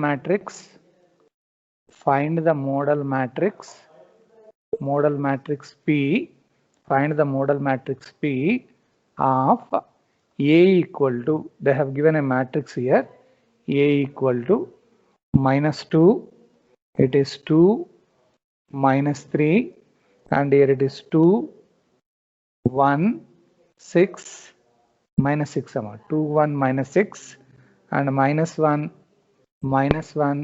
matrix, find the modal matrix P, find the modal matrix P of A equal to, they have given a matrix here, A equal to -2, it is 2, -3, and here it is 2, 1, 6, -6, 2, 1, -6, and -1, -1,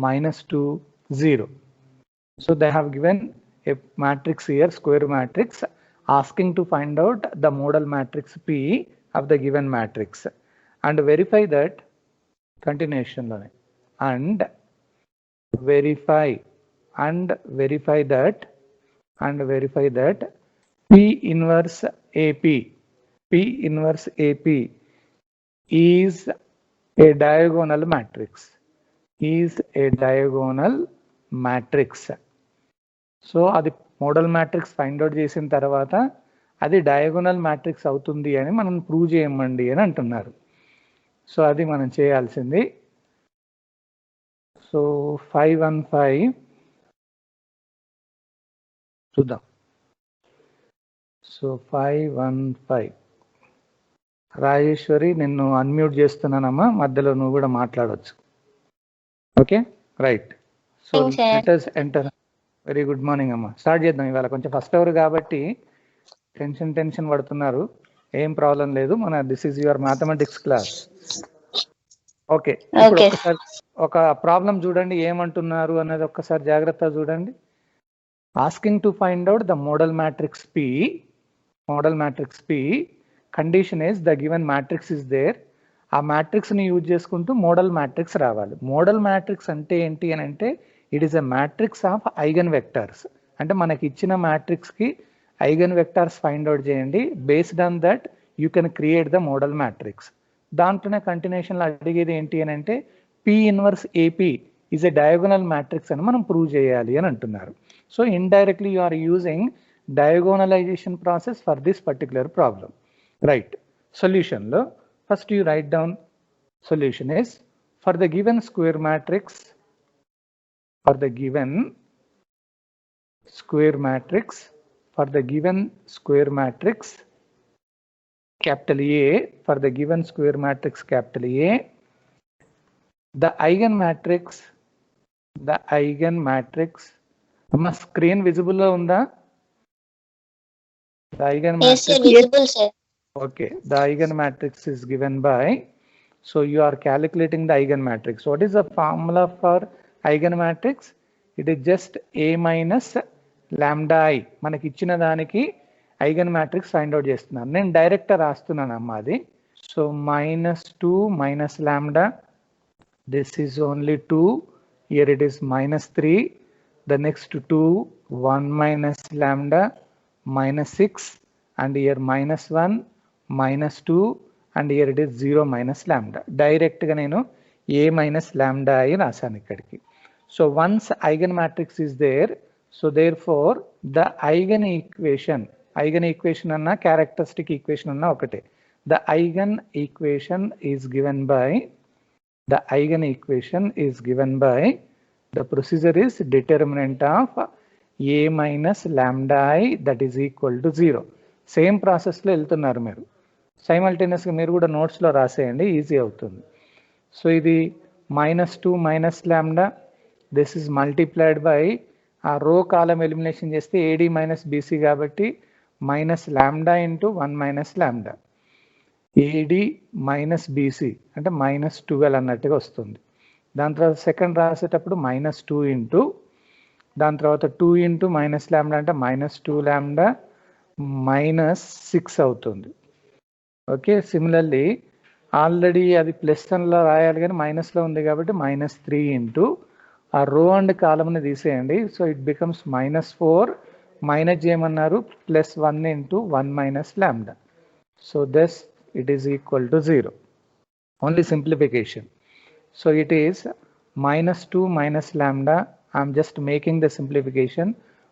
-2, 0. So they have given a matrix here, square matrix, asking to find out the modal matrix P of the given matrix and verify that continuation and verify that P inverse AP is a diagonal matrix. So అది model matrix find out చేసిన తర్వాత అది diagonal matrix అవుతుంది అని మనం prove చేయమండి అని అంటున్నారు. సో అది మనం చేయాల్సింది. సో 515 చూద్దాం. సో 515 రాజేశ్వరి, నిన్ను అన్మ్యూట్ చేస్తున్నానమ్మా, మధ్యలో నువ్వు కూడా మాట్లాడవచ్చు. Okay, right. So let us enter. Very good morning అమ్మా. స్టార్ట్ చేద్దాం. ఇవాళ కొంచెం ఫస్ట్ అవర్ కాబట్టి టెన్షన్ పడుతున్నారు, ఏం ప్రాబ్లం లేదు. మన this is your mathematics class. Okay, ఇప్పుడు ఒకసారి ఒక ప్రాబ్లం చూడండి, ఏమంటున్నారు అన్నది ఒక్కసారి జాగ్రత్తగా చూడండి. Asking to find out the model matrix P, condition is the given matrix is there. ఆ మ్యాట్రిక్స్ని యూజ్ చేసుకుంటూ మోడల్ మ్యాట్రిక్స్ రావాలి. మోడల్ మ్యాట్రిక్స్ అంటే ఏంటి అని అంటే, it is a matrix of eigen vectors. అంటే మనకి ఇచ్చిన మ్యాట్రిక్స్కి ఐగన్ వెక్టర్స్ ఫైండ్ అవుట్ చేయండి. Based on that you can create the model matrix. దాంట్లోనే కంటిన్యూషన్లో అడిగేది ఏంటి అని అంటే, P inverse AP is a diagonal matrix అని మనం ప్రూవ్ చేయాలి అని అంటున్నారు. So indirectly you are using diagonalization process for this particular problem. Right. Solution lo first you write down solution is for the given square matrix capital A, for the given square matrix capital A, the eigenmatrix amma screen visible lo unda? The eigenmatrix, yes sir, visible sir. Okay, the eigenmatrix is given by, so you are calculating the eigenmatrix. What is the formula for eigenmatrix? It is just A minus lambda I. మనకి ఇచ్చిన దానికి eigenmatrix find out చేస్తున్నాను. నేను direct రాస్తున్నాను అమ్మా అది. So -2 minus lambda, this is only 2, here it is -3, the next 2, 1 minus lambda, -6, and here -1, -2, and here it is 0 minus lambda. Direct ga nenu A minus lambda I rasanu ikkadiki. So once eigenmatrix is there, so therefore the eigen equation anna characteristic equation anna okate. The eigen equation is given by the procedure is determinant of A minus lambda I that is equal to 0. Same ప్రాసెస్లో వెళ్తున్నారు మీరు. సైమల్టేనియస్గా మీరు కూడా నోట్స్లో రాసేయండి, easy అవుతుంది. So ఇది -2 minus lambda, this is multiplied by ఆ రో కాలం elimination చేస్తే AD minus BC కాబట్టి minus lambda into 1 minus lambda. AD minus BC అంటే -12 అన్నట్టుగా వస్తుంది. దాని తర్వాత సెకండ్ రాసేటప్పుడు -2 ఇంటూ, దాని తర్వాత 2 ఇంటూ మైనస్ లాంబ్డా అంటే -2 lambda -6 అవుతుంది. ఓకే, సిమిలర్లీ ఆల్రెడీ అది ప్లస్ లో రాయాలి కానీ మైనస్లో ఉంది కాబట్టి -3 ఇంటూ ఆ రో అండ్ కాలమ్ని తీసేయండి. సో ఇట్ బికమ్స్ -4 మైనస్ చేయమన్నారు +1 into 1 minus lambda. So thus it is equal to 0. Only simplification. So it is -2 minus lambda. I'm just making the simplification.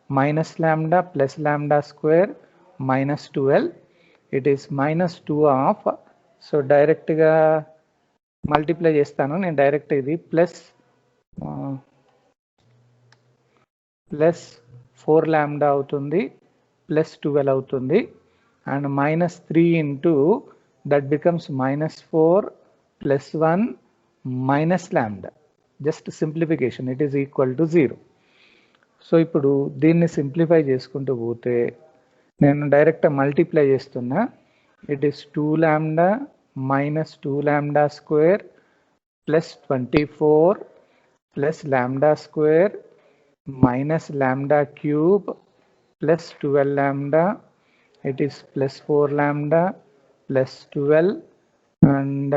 minus lambda plus lambda square -12. It is -2 of, so డైరెక్ట్గా multiply చేస్తాను నేను, direct ఇది plus 4 lambda అవుతుంది plus 12 అవుతుంది and minus 3 into that becomes minus 4 plus 1 minus lambda. Just simplification, it is equal to 0. So ఇప్పుడు దీన్ని simplify చేసుకుంటూ పోతే నేను డైరెక్ట్ మల్టిప్లై చేస్తున్నా. It is 2 lambda minus 2 lambda square plus 24 plus lambda square minus lambda cube plus 12 lambda, it is plus 4 lambda plus 12 and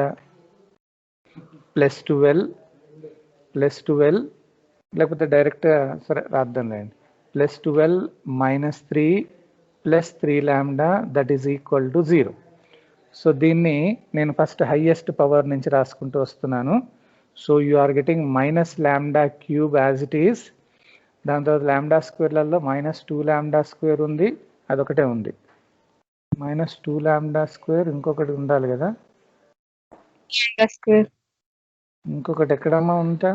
plus 12 లేకపోతే direct సరే రాద్దాం లేండి. Plus 12 minus 3 plus 3 lambda that is equal to 0. So దీన్ని నేను first highest power నుంచి రాసుకుంటూ వస్తున్నాను. So you are getting minus lambda cube as it is. దాని తర్వాత లాంబ్డా స్క్వేర్లలో మైనస్ 2 లాంబ్డా స్క్వేర్ ఉంది, అదొకటే ఉంది. మైనస్ 2 లాంబ్డా స్క్వేర్ ఇంకొకటి ఉండాలి కదా, ఇంకొకటి ఎక్కడమ్మా ఉంటా?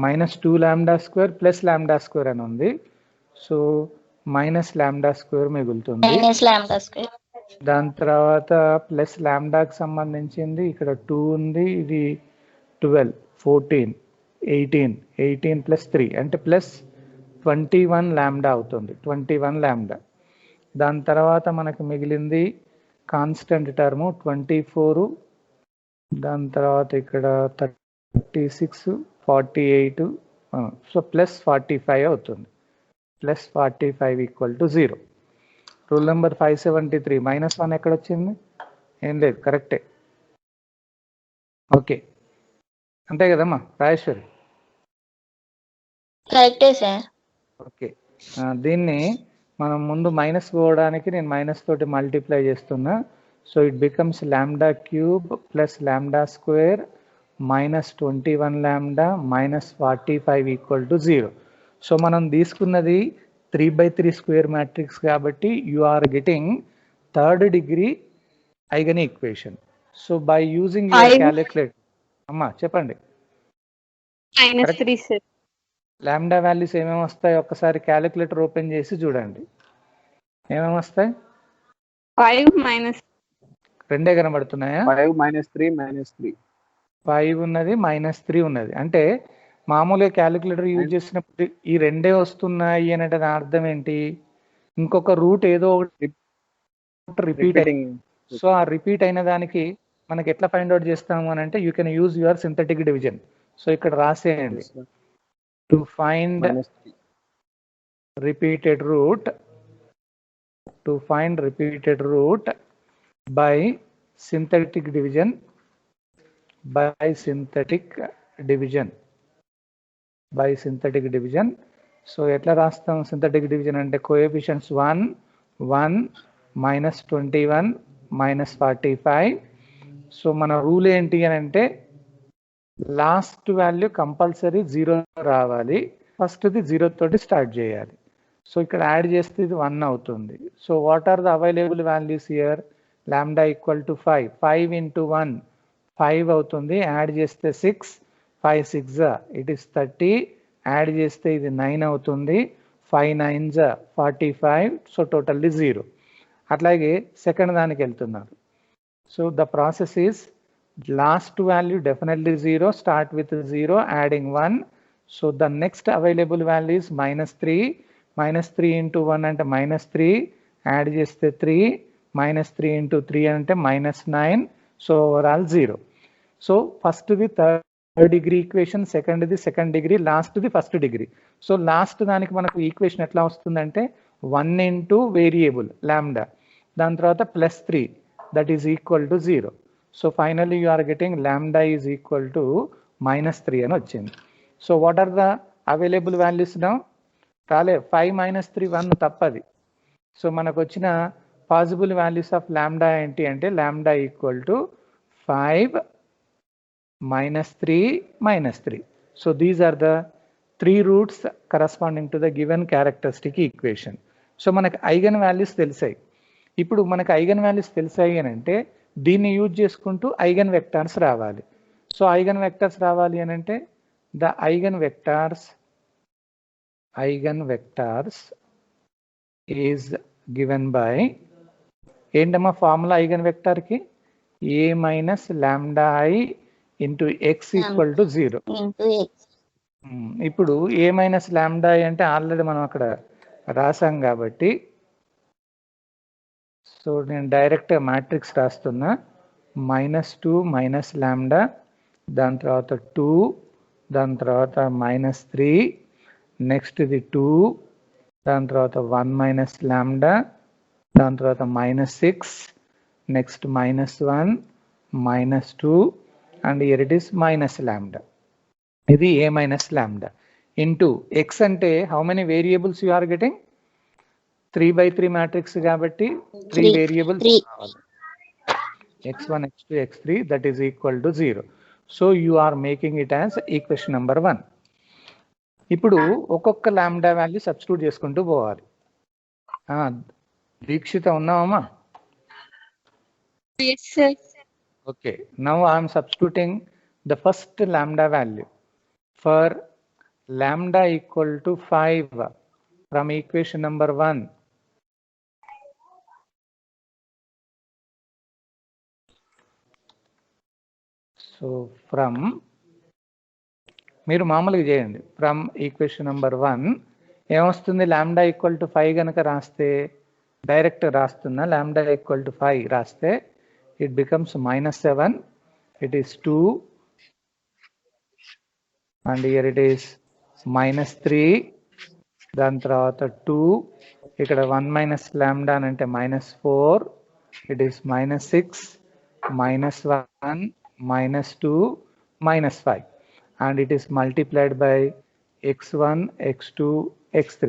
Minus 2 lambda square plus lambda square అని ఉంది. సో మైనస్ లాంబ్డా స్క్వేర్ మిగులుతుంది. దాని తర్వాత ప్లస్ లాంబ్డాకి సంబంధించింది ఇక్కడ 2 ఉంది, ఇది 12 14 18 ప్లస్ 3 అంటే ప్లస్ 21 లాంబ్డా అవుతుంది, 21 లాంబ్డా. దాని తర్వాత మనకు మిగిలింది కాన్స్టెంట్ టర్ము 24, దాని తర్వాత ఇక్కడ 36 48, సో ప్లస్ 45 అవుతుంది. Plus 45 equal to 0. Rule number 573 minus 1 ఎక్కడ వచ్చింది? ఏం లేదు, కరెక్టే. ఓకే, అంతే కదమ్మా రాజేశ్వరి? కరెక్టే సార్. ఓకే, దీన్ని మనం ముందు మైనస్ పోవడానికి నేను మైనస్ తోటి మల్టిప్లై చేస్తున్నా. So it becomes lambda cube plus lambda square minus 21 lambda minus 45 equal to 0. So మనం తీసుకున్నది 3/3 స్క్వేర్ మ్యాట్రిక్స్ కాబట్టి you are getting third degree eigen equation. So by using your calculator, అమ్మా చెప్పండి. Lambda values ఏమేమి వస్తాయి ఒక్కసారి calculator open చేసి చూడండి. ఏమేమి వస్తాయి? 5 రెండే కనబడుతున్నాయా? 5 -3 -3 5 ఉన్నది మైనస్ 3 ఉన్నది. అంటే మామూలుగా క్యాలిక్యులేటర్ యూజ్ చేసినప్పుడు ఈ రెండే వస్తున్నాయి అంటే దాని అర్థం ఏంటి? ఇంకొక రూట్ ఏదో రిపీట్ అయింది. సో ఆ రిపీట్ అయిన దానికి మనకి ఎట్లా ఫైండ్ అవుట్ చేస్తాము అని అంటే you can use your synthetic division. So ఇక్కడ రాసేయండి, to find repeated root, to find repeated root by synthetic division, by synthetic division, by synthetic division. So ఎట్లా రాస్తాం సింథటిక్ డివిజన్ అంటే కోఎఫిషియెంట్స్ 1 1 మైనస్ 21 మైనస్ 45. సో మన rule ఏంటి అని అంటే last value compulsory 0 రావాలి, ఫస్ట్ది 0 తోటి స్టార్ట్ చేయాలి. సో ఇక్కడ యాడ్ చేస్తే ఇది 1 అవుతుంది. So what are the available values here? Lambda equal to 5, 5 into 1 5 అవుతుంది, యాడ్ చేస్తే 6, 5 6 ఇట్ ఈస్ 30, యాడ్ చేస్తే ఇది 9 అవుతుంది, 5 9 45, సో టోటల్లీ 0. అట్లాగే సెకండ్ దానికి వెళ్తున్నారు. So the process is last value definitely 0, start with 0, adding 1. So the next available value is -3, -3 into 1 అంటే -3, add చేస్తే 3, -3 into 3 అంటే -9, so overall 0. So first the third degree equation, సెకండ్ది సెకండ్ డిగ్రీ, లాస్ట్ది first degree. So last దానికి మనకు equation ఎట్లా వస్తుందంటే 1 into variable lambda, దాని తర్వాత +3 that is equal to 0. So finally you are getting lambda is equal to -3 అని వచ్చింది. So what are the available values now? రాలే, 5 - 3 1 తప్పది. సో మనకు వచ్చిన పాసిబుల్ వాల్యూస్ ఆఫ్ లాంబ్డా ఏంటి అంటే lambda equal to 5 -3 -3. So these are the 3 roots corresponding to the given characteristic equation. So మనకు eigen values తెలిసాయి. ఇప్పుడు మనకు ఐగన్ వాల్యూస్ తెలిసాయి అని అంటే దీన్ని యూజ్ చేసుకుంటూ ఐగన్ వెక్టార్స్ రావాలి. సో ఐగన్ వెక్టార్స్ రావాలి అని అంటే the eigen vectors is given by ఏంటమ్మా ఫార్ములా ఐగన్ వెక్టార్కి a minus lambda I into x equal to 0. ఇప్పుడు a మైనస్ లాంబ్డా ఐ అంటే ఆల్రెడీ మనం అక్కడ రాసాం కాబట్టి సో నేను డైరెక్ట్గా మ్యాట్రిక్స్ రాస్తున్నా. -2 మైనస్ లాంబ్డా, దాని తర్వాత 2, దాని తర్వాత -3, నెక్స్ట్ ఇది 2, దాని తర్వాత 1 మైనస్ లాంబ్డా, దాని తర్వాత -6, next -1, -2 and here it is minus lambda. ఇది a minus lambda into x అంటే how many variables you are getting 3/3 matrix కాబట్టి 3 variables x1 x2 x3 that is equal to 0. So you are making it as equation number 1. ఇప్పుడు ఒక్కొక్క lambda value substitute చేసుకుంటూ పోవాలి. దీక్షిత ఉన్నావమ్మా? Yes, sir. Okay, now I am substituting the first lambda value for lambda equal to 5 from equation number 1. So from మీరు మామూలుగా చేయండి. From equation number 1 ఏమొస్తుంది? Lambda equal to 5 కనుక రాస్తే డైరెక్ట్ రాస్తున్నా. లాంబ్డా ఈక్వల్ టు 5 రాస్తే it becomes -7, it is 2 and here it is -3, దాని తర్వాత 2, ఇక్కడ 1 మైనస్ లాంబ్డా అంటే -4, it is -6, -1, -2, -5 and it is multiplied by x1, x2, x3.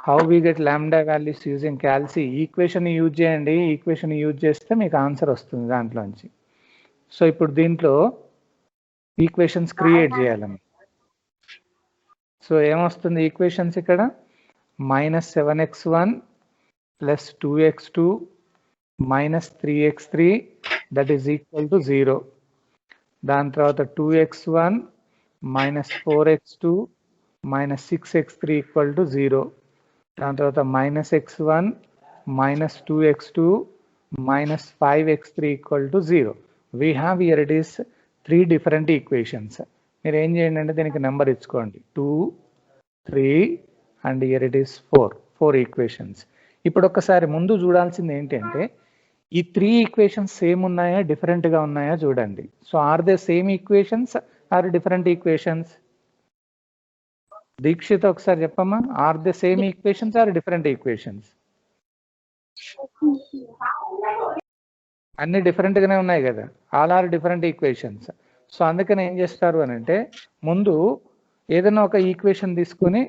How we get lambda values using calci? Equation use చేయండి. Equation use చేస్తే మీకు answer వస్తుంది దాంట్లోంచి. So ఇప్పుడు దీంట్లో ఈక్వేషన్స్ క్రియేట్ చేయాలని. సో ఏమొస్తుంది ఈక్వేషన్స్ ఇక్కడ? -7x1 plus 2x2 -3x3 that is equal to 0. దాని తర్వాత 2x1 -4x2 -6x3 equal to 0. దాని తర్వాత -x1 -2x2 -5x3 equal to 0. We have here it is 3 different equations. మీరు ఏం చేయండి అంటే దీనికి నెంబర్ ఇచ్చుకోండి 2, 3 and here it is 4 equations. ఇప్పుడు ఒక్కసారి ముందు చూడాల్సింది ఏంటంటే ఈ 3 ఈక్వేషన్స్ సేమ్ ఉన్నాయా డిఫరెంట్గా ఉన్నాయా చూడండి. So are they same equations are different equations? Dikshita ఒకసారి చెప్పమ్మా, are they same equations are different equations? అన్ని డిఫరెంట్ గానే ఉన్నాయి కదా, all are different equations. So అందుకని ఏం చేస్తారు అని అంటే ముందు ఏదైనా ఒక ఈక్వేషన్ తీసుకుని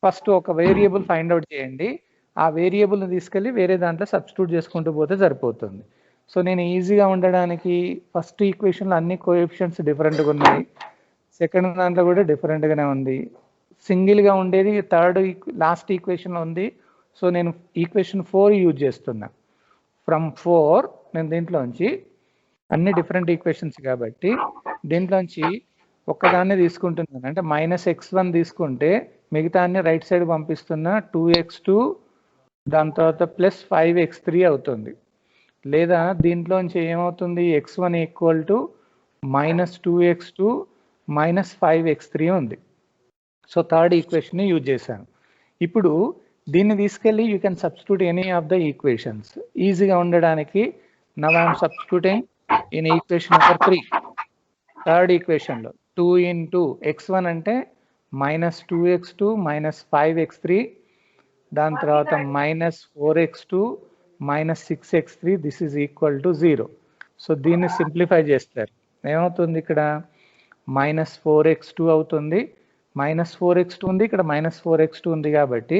ఫస్ట్ ఒక వేరియబుల్ ఫైండ్ అవుట్ చేయండి. ఆ వేరియబుల్ని తీసుకెళ్ళి వేరే దాంట్లో సబ్స్టిట్యూట్ చేసుకుంటూ పోతే సరిపోతుంది. సో నేను ఈజీగా ఉండడానికి ఫస్ట్ ఈక్వేషన్లో అన్ని కోఎఫిషియెంట్స్ డిఫరెంట్గా ఉన్నాయి, సెకండ్ దాంట్లో కూడా డిఫరెంట్గానే ఉంది, సింగిల్గా ఉండేది థర్డ్ లాస్ట్ ఈక్వేషన్లో ఉంది. సో నేను ఈక్వేషన్ 4 యూజ్ చేస్తున్నా. ఫ్రమ్ 4 నేను దీంట్లోంచి అన్ని డిఫరెంట్ ఈక్వేషన్స్ కాబట్టి దీంట్లోంచి ఒక్కదాన్ని తీసుకుంటున్నాను. అంటే -x1 తీసుకుంటే మిగతా అన్ని రైట్ సైడ్ పంపిస్తున్నా. 2x2 దాని తర్వాత +5x3 అవుతుంది. లేదా దీంట్లోంచి ఏమవుతుంది? x1 equal to -2x2 -5x3 ఉంది. సో థర్డ్ ఈక్వేషన్ యూజ్ చేశాను. ఇప్పుడు దీన్ని తీసుకెళ్ళి you can substitute any of the equations ఈజీగా ఉండడానికి. Now I'm substituting in equation number 3. Third ఈక్వేషన్లో 2 into x1 అంటే -2x2 -5x3, దాని తర్వాత -4x2 -6x3 this is equal to 0. So దీన్ని సింప్లిఫై చేస్తారు. ఏమవుతుంది? ఇక్కడ -4x2 అవుతుంది. -4x2 ఉంది, ఇక్కడ -4x2 ఉంది కాబట్టి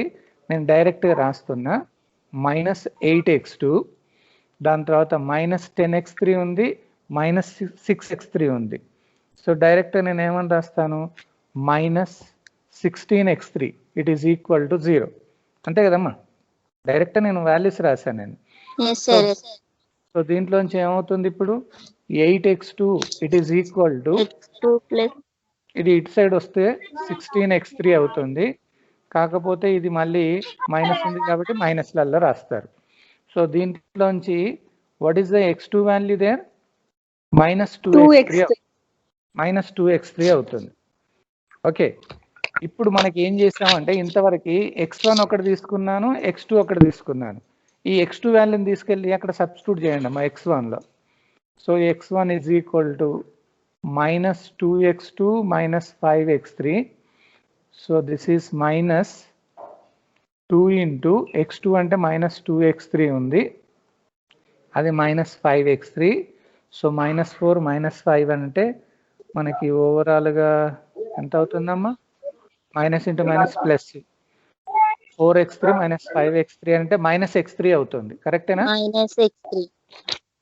నేను డైరెక్ట్గా రాస్తున్నా -8x2, దాని తర్వాత -10x3 ఉంది, -6x3 ఉంది. సో డైరెక్ట్గా నేను ఏమని రాస్తాను? -16x3 it is equal to 0. అంతే కదమ్మా? డైరెక్ట్గా నేను వాల్యూస్ రాశాను నేను. సో దీంట్లోంచి ఏమవుతుంది ఇప్పుడు 8x2 it is equal to x2 plus ఇది ఇటు సైడ్ వస్తే 16x3 అవుతుంది. కాకపోతే ఇది మళ్ళీ మైనస్ ఉంది కాబట్టి మైనస్లలో రాస్తారు. సో దీంట్లోంచి what is the x2 value there minus 2x3 minus 2x3 అవుతుంది. ఓకే, ఇప్పుడు మనకి ఏం చేసామంటే ఇంతవరకు x1 ఒకటి తీసుకున్నాను, x2 ఒకటి తీసుకున్నాను. ఈ x2 వాల్యూని తీసుకెళ్ళి అక్కడ సబ్స్టిట్యూట్ చేయండి అమ్మా x1లో. So x1 is equal to minus 2x2 minus 5x3. So this is minus 2 into x2 అంటే minus 2x3 ఉంది, అది minus 5x3. So minus 4 minus 5 అంటే మనకి ఓవరాల్గా ఎంత అవుతుందమ్మా? Minus into minus plus 4x3 minus 5x3 అంటే minus x3 అవుతుంది. కరెక్టేనా?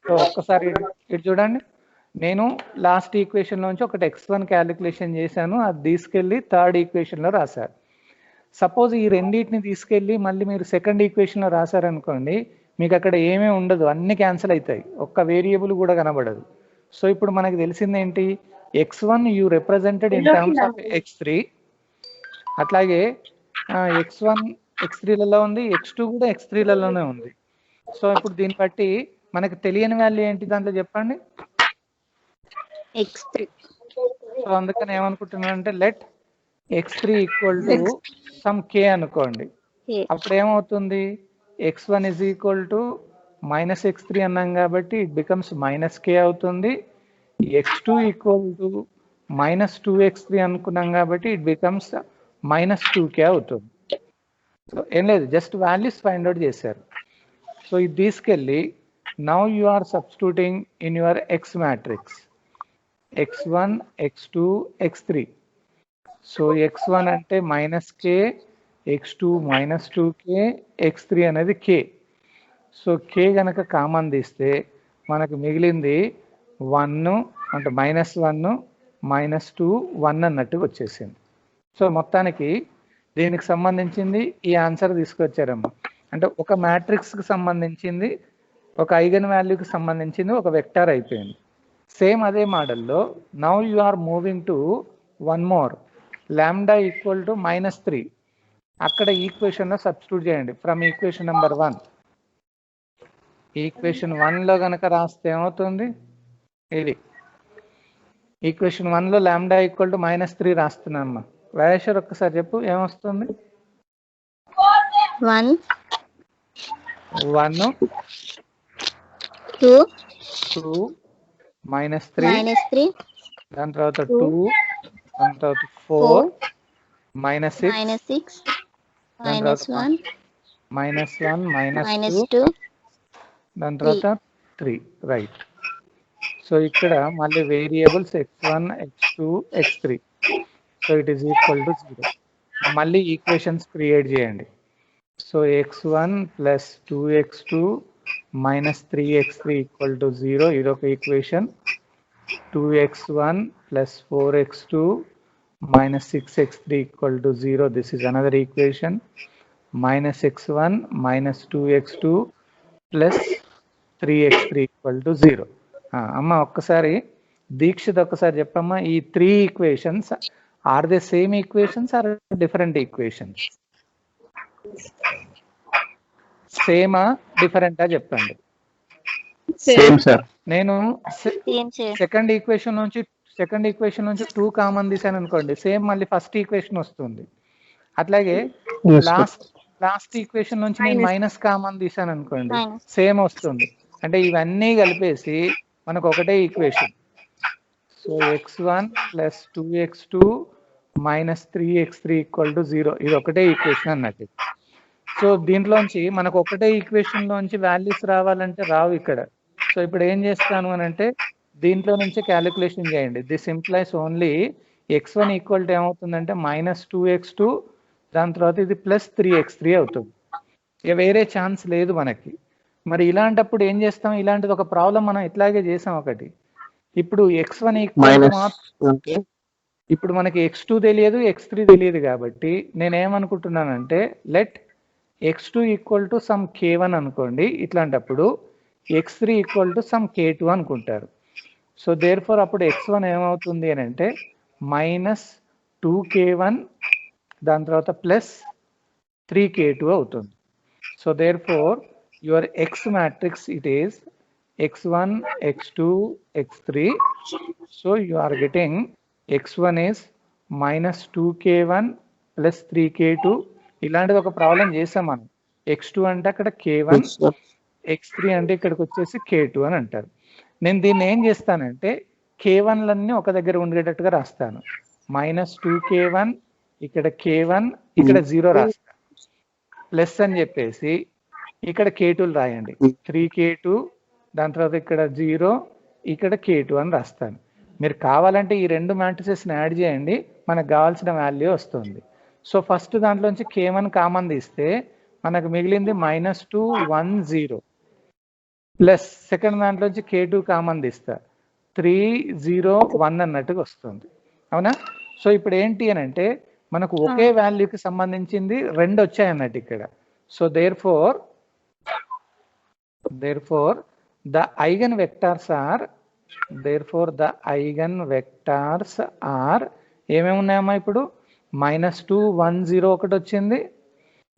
సో ఒక్కసారి ఇటు చూడండి, నేను లాస్ట్ ఈక్వేషన్ నుంచి ఒకటి x1 క్యాలిక్యులేషన్ చేశాను, అది తీసుకెళ్ళి థర్డ్ ఈక్వేషన్లో రాశారు. సపోజ్ ఈ రెండింటిని తీసుకెళ్ళి మళ్ళీ మీరు సెకండ్ ఈక్వేషన్లో రాశారనుకోండి, మీకు అక్కడ ఏమీ ఉండదు, అన్ని క్యాన్సిల్ అవుతాయి, ఒక్క వేరియబుల్ కూడా కనబడదు. సో ఇప్పుడు మనకు తెలిసింది ఏంటి? x1 you represented in terms of x3, అట్లాగే x1 x3లలో ఉంది, x2 కూడా x3లలోనే ఉంది. సో ఇప్పుడు దీన్ని బట్టి మనకు తెలియని వాల్యూ ఏంటి దాంట్లో చెప్పండి? x3. సో అందుకని ఏమనుకుంటున్నాను అంటే let x3 equal to some k అనుకోండి. అప్పుడు ఏమవుతుంది? x1 is equal to minus x3 అన్నాం కాబట్టి ఇట్ బికమ్స్ మైనస్ k అవుతుంది. x2 equal to minus 2x3 అనుకున్నాం కాబట్టి ఇట్ బికమ్స్ మైనస్ 2k అవుతుంది. సో ఏం లేదు, జస్ట్ వాల్యూస్ ఫైండ్ అవుట్ చేశారు. సో ఇది తీసుకెళ్ళి now you are substituting in your x matrix x1 x2 x3. So x1 అంటే minus k, x2 minus 2k, x3 అనేది k. సో k గనక common తీస్తే మనకు మిగిలింది 1 అంటే -1 -2 1 అన్నట్టుగా వచ్చేసింది. సో మొత్తానికి దీనికి సంబంధించింది ఈ ఆన్సర్ తీసుకొచ్చారమ్మా. అంటే ఒక మ్యాట్రిక్స్కి సంబంధించింది, ఒక ఐగన్ వాల్యూకి సంబంధించింది ఒక వెక్టార్ అయిపోయింది. సేమ్ అదే మోడల్లో now you are moving to one more, lambda equal to -3. అక్కడ ఈక్వేషన్లో సబ్స్టిట్యూట్ చేయండి ఫ్రమ్ ఈక్వేషన్ నెంబర్ 1. ఈక్వేషన్ 1లో కనుక రాస్తే ఏమవుతుంది? ఇది ఈక్వేషన్ 1లో లాంబ్డా ఈక్వల్ టు -3 రాస్తున్నామ్మా. రాజేశ్వర్ ఒక్కసారి చెప్పు ఏమొస్తుంది? 1 1 2 2 -3 దాని తర్వాత 2 దాని తర్వాత 4 -6 -1 -2 దాని తర్వాత 3. రైట్. సో ఇక్కడ మళ్ళీ variables x1 x2 x3. So it is equal to 0. మళ్ళీ ఈక్వేషన్స్ క్రియేట్ చేయండి. So x1 plus 2x2 minus 3x3 equal to 0, ఇది ఒక equation. 2x1 plus 4x2 minus 6x3 equal to 0. This is another equation. Minus x1 minus 2x2 plus 3x3 equal to 0. అమ్మ ఒక్కసారి దీక్షిత్ ఒక్కసారి చెప్పమ్మా, ఈ 3 equations are they same equations are different equations? సేమా డిఫరెంటా చెప్పండి. Same sir. నేను సెకండ్ ఈక్వేషన్ నుంచి 2 కామన్ తీసాను అనుకోండి, సేమ్ మళ్ళీ ఫస్ట్ ఈక్వేషన్ వస్తుంది. అట్లాగే లాస్ట్ ఈక్వేషన్ నుంచి నేను మైనస్ కామన్ తీసాను అనుకోండి, సేమ్ వస్తుంది. అంటే ఇవన్నీ కలిపేసి మనకు ఒకటే equation. So x1 plus 2x2 minus 3x3 equal to 0, ఇది ఒకటే ఈక్వేషన్ అన్నట్టు. సో దీంట్లోంచి మనకు ఒకటే ఈక్వేషన్ లోంచి వాల్యూస్ రావాలంటే రావు ఇక్కడ. సో ఇప్పుడు ఏం చేస్తాను అని అంటే దీంట్లో నుంచి క్యాలిక్యులేషన్ చేయండి. This implies only x1 equal to ఏమవుతుందంటే మైనస్ 2x2, దాని తర్వాత ఇది ప్లస్ 3x3 అవుతుంది. ఇక వేరే ఛాన్స్ లేదు మనకి. మరి ఇలాంటప్పుడు ఏం చేస్తాం, ఇలాంటిది ఒక ప్రాబ్లం మనం ఇట్లాగే చేసాం ఒకటి. ఇప్పుడు x1 ఈక్వల్ ఇప్పుడు మనకి x2 తెలియదు, x3 తెలియదు కాబట్టి నేనేమనుకుంటున్నానంటే let x2 equal to some k1 అనుకోండి. ఇట్లాంటప్పుడు x3 equal to some k2 అనుకుంటారు. సో దేర్ ఫోర్ అప్పుడు x1 ఏమవుతుంది అని అంటే -2k1 దాని తర్వాత ప్లస్ 3k2 అవుతుంది. So therefore your x matrix it is x1, x2, x3. So you are getting x1 is -2k1 plus 3k2. ఇలాంటిది ఒక ప్రాబ్లం చేసాం మనం. x2 అంటే అక్కడ k1, x3 అంటే ఇక్కడికి వచ్చేసి k2 అని అంటారు. నేను దీన్ని ఏం చేస్తానంటే k1లన్నీ ఒక దగ్గర ఉండేటట్టుగా రాస్తాను. -2k1 ఇక్కడ k1 ఇక్కడ 0 రాస్తాను, ప్లస్ అని చెప్పేసి ఇక్కడ k2లు రాయండి. 3k2 దాని తర్వాత ఇక్కడ 0 ఇక్కడ k2 అని రాస్తాను. మీరు కావాలంటే ఈ రెండు మ్యాట్రిసెస్ని యాడ్ చేయండి, మనకు కావాల్సిన వాల్యూ వస్తుంది. సో ఫస్ట్ దాంట్లోంచి k1 కామన్ తీస్తే మనకు మిగిలింది -2 1 0 ప్లస్ సెకండ్ దాంట్లోంచి k2 కామన్ తీస్తా 3 0 1 అన్నట్టుగా వస్తుంది. అవునా? సో ఇప్పుడు ఏంటి అని అంటే మనకు ఒకే వాల్యూకి సంబంధించింది రెండు వచ్చాయి అన్నట్టు ఇక్కడ. So therefore the eigen vectors are ఏమేమి ఉన్నాయమ్మా ఇప్పుడు? -2 1 0 ఒకటి వచ్చింది,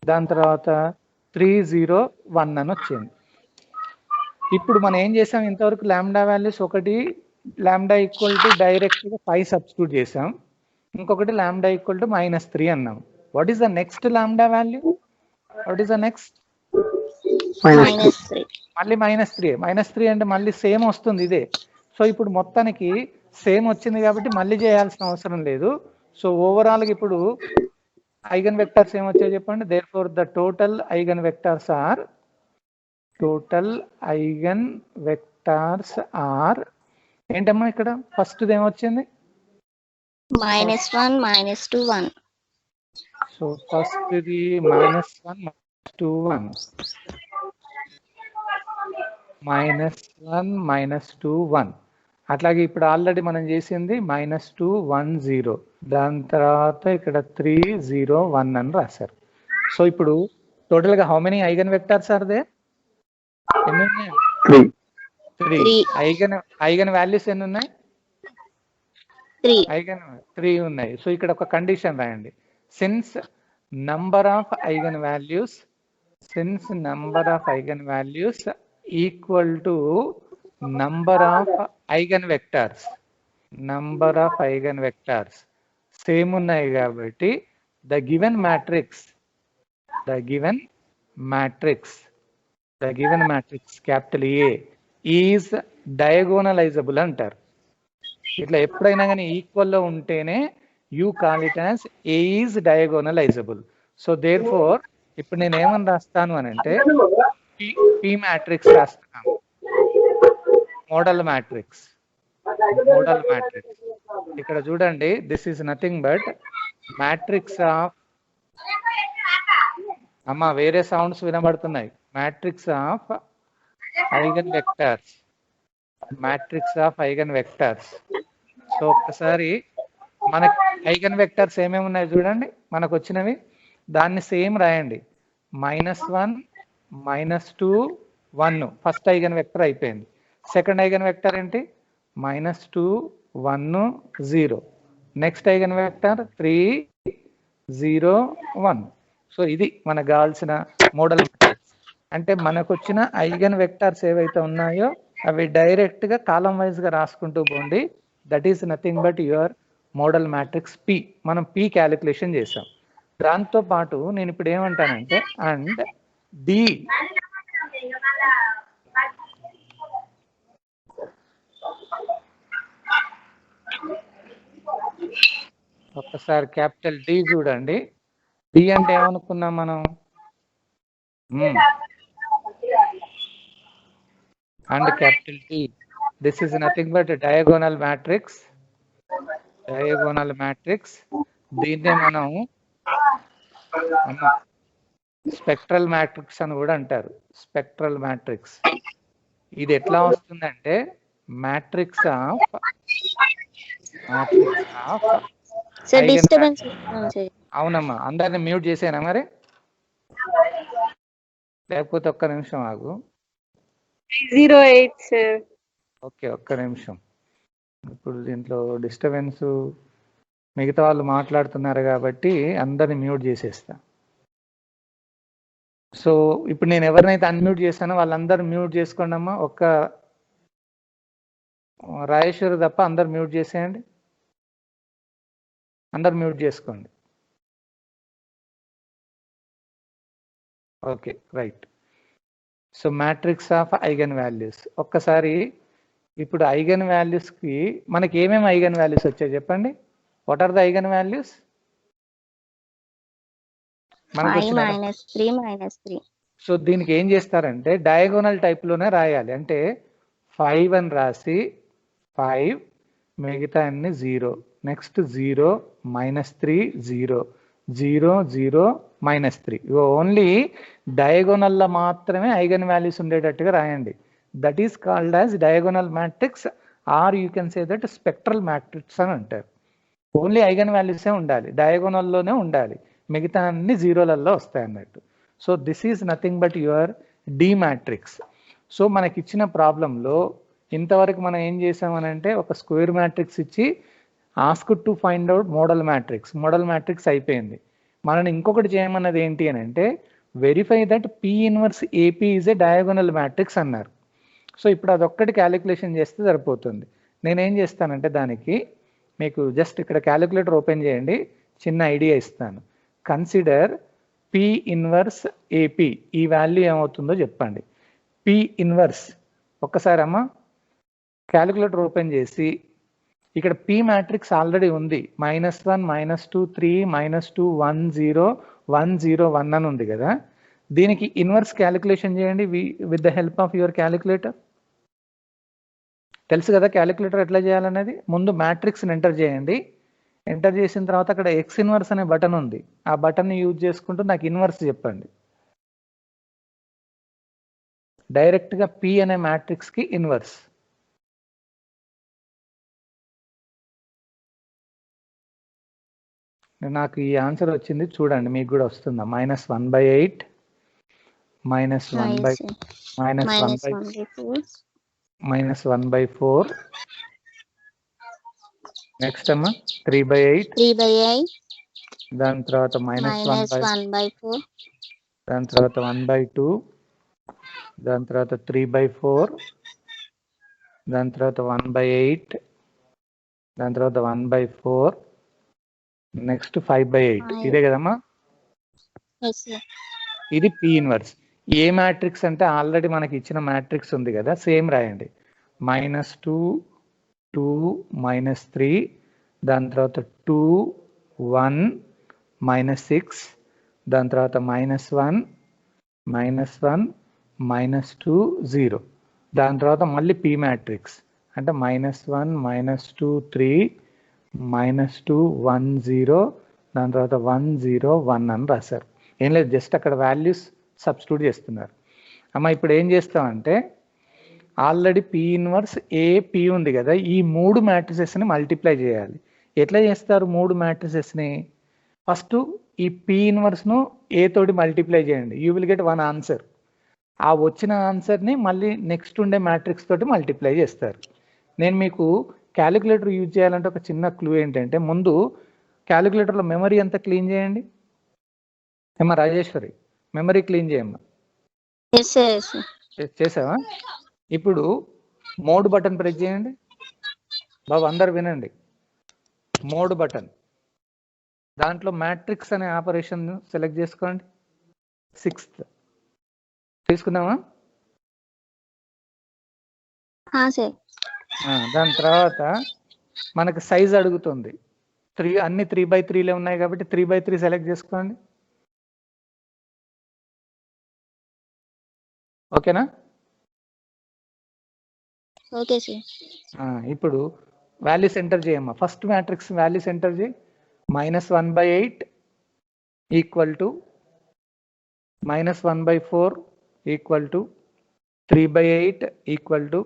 దాని తర్వాత 3 0 1 అని వచ్చింది. ఇప్పుడు మనం ఏం చేసాం ఇంతవరకు? లాంబ్డా వాల్యూస్ ఒకటి లాంబ్డా ఈక్వల్ టు డైరెక్ట్గా 5 సబ్స్టిట్యూట్ చేసాం, ఇంకొకటి లాంబ్డా ఈక్వల్ టు -3 అన్నాం. What is the next lambda value? What is the next? -3. మళ్ళీ -3 అంటే మళ్ళీ సేమ్ వస్తుంది ఇదే. సో ఇప్పుడు మొత్తానికి సేమ్ వచ్చింది కాబట్టి మళ్ళీ చేయాల్సిన అవసరం లేదు. సో ఓవరాల్గా ఇప్పుడు ఐగన్ వెక్టార్స్ ఏమొచ్చాయో చెప్పండి. Therefore the total eigen vectors are ఏంటమ్మా ఇక్కడ ఫస్ట్ ఏమొచ్చింది? -1 -2 1. సో ఫస్ట్ ఇది -1 -2 1 -1 -2 1. అట్లాగే ఇప్పుడు ఆల్రెడీ మనం చేసింది -2 1 0, దాని తర్వాత ఇక్కడ 3 0 1 అని రాశారు. సో ఇప్పుడు టోటల్గా how many eigen vectors are they? ఎన్ని ఉన్నాయి? 3. ఐగన్ వాల్యూస్ ఎన్ని ఉన్నాయి? 3 ఉన్నాయి. సో ఇక్కడ ఒక కండిషన్ రాయండి. Since number of eigen values equal to number of eigen vectors same ఉన్నాయి కాబట్టి the given matrix capital A is diagonalizable అంటారు. ఇట్లా ఎప్పుడైనా కానీ ఈక్వల్ లో ఉంటేనే you call it as A is diagonalizable. So therefore ఇప్పుడు నేను ఏమని రాస్తాను అని అంటే పి మ్యాట్రిక్స్ రాస్తున్నాను. మోడల్ మ్యాట్రిక్స్ ఇక్కడ చూడండి, this is nothing but matrix of అమ్మా వేరే సౌండ్స్ వినబడుతున్నాయి. Matrix of eigen vectors. So ఒక్కసారి మనకి ఐగన్ వెక్టార్స్ ఏమేమి ఉన్నాయి చూడండి మనకు వచ్చినవి, దాన్ని సేమ్ రాయండి. -1 -2 1 ఫస్ట్ ఐగన్ వెక్టర్ అయిపోయింది. సెకండ్ ఐగన్ వెక్టర్ ఏంటి? -2 1 0. Next eigen vector 3 0 1. సో ఇది మనకు కావాల్సిన మోడల్ మ్యాట్రిక్స్. అంటే మనకు వచ్చిన ఐగన్ వెక్టార్స్ ఏవైతే ఉన్నాయో అవి డైరెక్ట్ గా కాలం వైజ్ గా రాసుకుంటూ పోండి. That is nothing but your model matrix P. మనం పి క్యాలిక్యులేషన్ చేసాం. దాంతో పాటు నేను ఇప్పుడు ఏమంటానంటే అండ్ డి ఒక్కసారి క్యాపిటల్ డి చూడండి. డి అంటే ఏమనుకున్నాం మనం? And capital D, this is nothing but diagonal matrix. దీన్నే మనం స్పెక్ట్రల్ మ్యాట్రిక్స్ అని కూడా అంటారు. ఇది ఎట్లా వస్తుందంటే మ్యాట్రిక్స్ ఆఫ్ అవునమ్మా, అందరిని మ్యూట్ చేసేనా మరి? లేకపోతే ఒక్క నిమిషం ఆగు. 308 సార్. ఓకే, ఒక్క నిమిషం. ఇప్పుడు దీంట్లో డిస్టర్బెన్స్, మిగతా వాళ్ళు మాట్లాడుతున్నారు కాబట్టి అందరిని మ్యూట్ చేసేస్తా. సో ఇప్పుడు నేను ఎవరినైతే అన్మ్యూట్ చేశానో వాళ్ళందరూ మ్యూట్ చేసుకోండి అమ్మా. ఒక్క రాజేశ్వరి తప్ప అందరు మ్యూట్ చేసేయండి. అందరు మ్యూట్ చేసుకోండి. Okay, right. So matrix of eigen values. ఒక్కసారి ఇప్పుడు ఐగన్ వాల్యూస్కి మనకి ఏమేమి ఐగన్ వాల్యూస్ వచ్చాయి చెప్పండి. What are the eigen values? 5 -3 -3. So దీనికి ఏం చేస్తారంటే డయాగోనల్ టైప్లోనే రాయాలి. అంటే 5 అని రాసి 5, మిగతా అన్ని 0, నెక్స్ట్ 0 -3 0 0 0 -3. ఓన్లీ డయాగోనల్లో మాత్రమే ఐగన్ వాల్యూస్ ఉండేటట్టుగా రాయండి. That is called as diagonal matrix, or you can say that spectral matrix అని అంటారు. ఓన్లీ ఐగన్ వాల్యూసే ఉండాలి, డయాగోనల్లోనే ఉండాలి, మిగతా అన్ని జీరోలలో వస్తాయి అన్నట్టు. So this is nothing but your D matrix. So మనకి ఇచ్చిన ప్రాబ్లంలో ఇంతవరకు మనం ఏం చేసామనంటే ఒక స్క్వేర్ మ్యాట్రిక్స్ ఇచ్చి ask to find out model matrix. Model matrix అయిపోయింది. మనని ఇంకొకటి చేయమన్నది ఏంటి అని అంటే verify that P inverse AP is a diagonal matrix అన్నారు. సో ఇప్పుడు అదొక్కటి క్యాలిక్యులేషన్ చేస్తే సరిపోతుంది. నేనేం చేస్తానంటే దానికి మీకు జస్ట్ ఇక్కడ క్యాలిక్యులేటర్ ఓపెన్ చేయండి, చిన్న ఐడియా ఇస్తాను. Consider P inverse AP. ఈ వాల్యూ ఏమవుతుందో చెప్పండి. పి ఇన్వర్స్ ఒక్కసారి అమ్మ క్యాలిక్యులేటర్ ఓపెన్ చేసి ఇక్కడ పి మ్యాట్రిక్స్ ఆల్రెడీ ఉంది. -1 -2 3 -2 1 0 1 0 1 అని ఉంది కదా. దీనికి ఇన్వర్స్ క్యాలిక్యులేషన్ చేయండి with the help of your calculator. తెలుసు కదా క్యాలిక్యులేటర్ ఎట్లా చేయాలనేది. ముందు మ్యాట్రిక్స్ని ఎంటర్ చేయండి. ఎంటర్ చేసిన తర్వాత అక్కడ ఎక్స్ ఇన్వర్స్ అనే బటన్ ఉంది. ఆ బటన్ని యూజ్ చేసుకుంటూ నాకు ఇన్వర్స్ చెప్పండి. డైరెక్ట్గా పి అనే మ్యాట్రిక్స్కి ఇన్వర్స్. నాకు ఈ ఆన్సర్ వచ్చింది చూడండి, మీకు కూడా వస్తుందా? -1/8 -1/4 నెక్స్ట్ అమ్మా 3/8 దాని తర్వాత -1/4 దాని తర్వాత 1/2 దాని తర్వాత 3/4 దాని తర్వాత 1/8 దాని తర్వాత 1/4 నెక్స్ట్ 5/8. ఇదే కదమ్మా, ఇది పి ఇన్వర్స్. ఏ మ్యాట్రిక్స్ అంటే ఆల్రెడీ మనకి ఇచ్చిన మ్యాట్రిక్స్ ఉంది కదా, సేమ్ రాయండి. -2 2 -3 దాని తర్వాత 2 1 -6 దాని తర్వాత -1 -2 0 దాని తర్వాత మళ్ళీ పి మ్యాట్రిక్స్ అంటే -1 -2 3 -2 1 0 దాని తర్వాత 1 0 1 అని రాశారు. ఏం లేదు, జస్ట్ అక్కడ వాల్యూస్ సబ్స్టిట్యూట్ చేస్తున్నారు. అమ్మ ఇప్పుడు ఏం చేస్తామంటే already P inverse A P ఉంది కదా, ఈ 3 మ్యాట్రిసెస్ని మల్టిప్లై చేయాలి. ఎట్లా చేస్తారు 3 మ్యాట్రిసెస్ని? ఫస్ట్ ఈ పి ఇన్వర్స్ను ఏ తోటి మల్టిప్లై చేయండి, యూ విల్ గెట్ 1 ఆన్సర్. ఆ వచ్చిన ఆన్సర్ని మళ్ళీ నెక్స్ట్ ఉండే మ్యాట్రిక్స్ తోటి మల్టిప్లై చేస్తారు. నేను మీకు క్యాలిక్యులేటర్ యూజ్ చేయాలంటే ఒక చిన్న క్లూ ఏంటంటే ముందు క్యాలిక్యులేటర్లో మెమరీ అంతా క్లీన్ చేయండి. ఏమా రాజేశ్వరి, మెమరీ క్లీన్ చేయమ్మా. చేసావా? ఇప్పుడు మోడ్ బటన్ ప్రెస్ చేయండి. బాబు అందరు వినండి, మోడ్ బటన్, దాంట్లో మ్యాట్రిక్స్ అనే ఆపరేషన్ సెలెక్ట్ చేసుకోండి. 6th తీసుకుందామా? దాని తర్వాత మనకు సైజ్ అడుగుతుంది. అన్ని 3/3 ఉన్నాయి కాబట్టి 3/3 సెలెక్ట్ చేసుకోండి. ఓకేనా? Okay sir. ఇప్పుడు వాల్యూస్ ఎంటర్ చేయమ్మా. ఫస్ట్ మ్యాట్రిక్స్ వాల్యూస్ ఎంటర్ చేయి. -1/8 equal to -1/4 equal to 3/8 equal to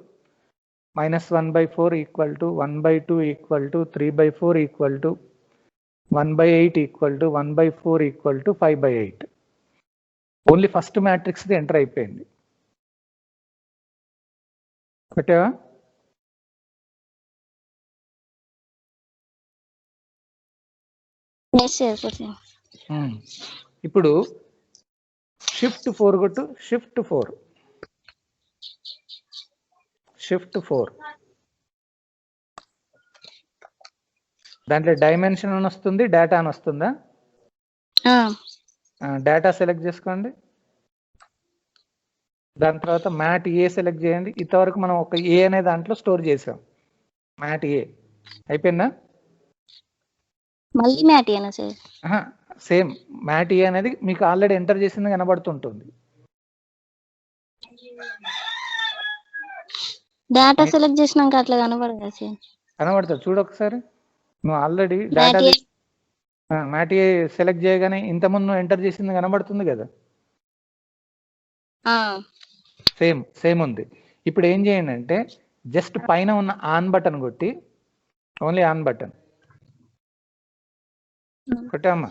-1/4 equal to 1/2 equal to 3/4 equal to 1/8 equal to 1/4 equal to 5/8. Only first మ్యాట్రిక్స్ది ఎంటర్ అయిపోయింది. పెట్టావా? ఎస్ సార్ కొట్టాను. ఇప్పుడు షిఫ్ట్ 4 కొట్టు. షిఫ్ట్ 4 దాంట్లో డైమెన్షన్ అని వస్తుంది, డేటా అని వస్తుందా? డేటా సెలెక్ట్ చేసుకోండి. దాని తర్వాత మ్యాట్ ఏ సెలెక్ట్ చేయండి. ఇంతవరకు మనం ఒక ఏ అనే దాంట్లో స్టోర్ చేసాం. మ్యాట్ ఏ అయిపోయిందా? మళ్ళీ మ్యాట్ ఏనా సార్? సేమ్ మ్యాట్ ఏ అనేది మీకు ఆల్రెడీ ఎంటర్ చేసింది కనబడుతుంటుంది. డేటా సెలెక్ట్ చేసినాక అట్లా కనబడదా సార్? కనబడుతుంది, చూడు ఒకసారి. నువ్వు ఆల్రెడీ డేటా మ్యాట్ ఏ సెలెక్ట్ చేయగానే ఇంతకుముందు నువ్వు ఎంటర్ చేసింది కనబడుతుంది కదా. సేమ్ ఉంది. ఇప్పుడు ఏం చేయండి అంటే జస్ట్ పైన ఉన్న ఆన్ బటన్ కొట్టి, ఓన్లీ ఆన్ బటన్ కొట్టామా?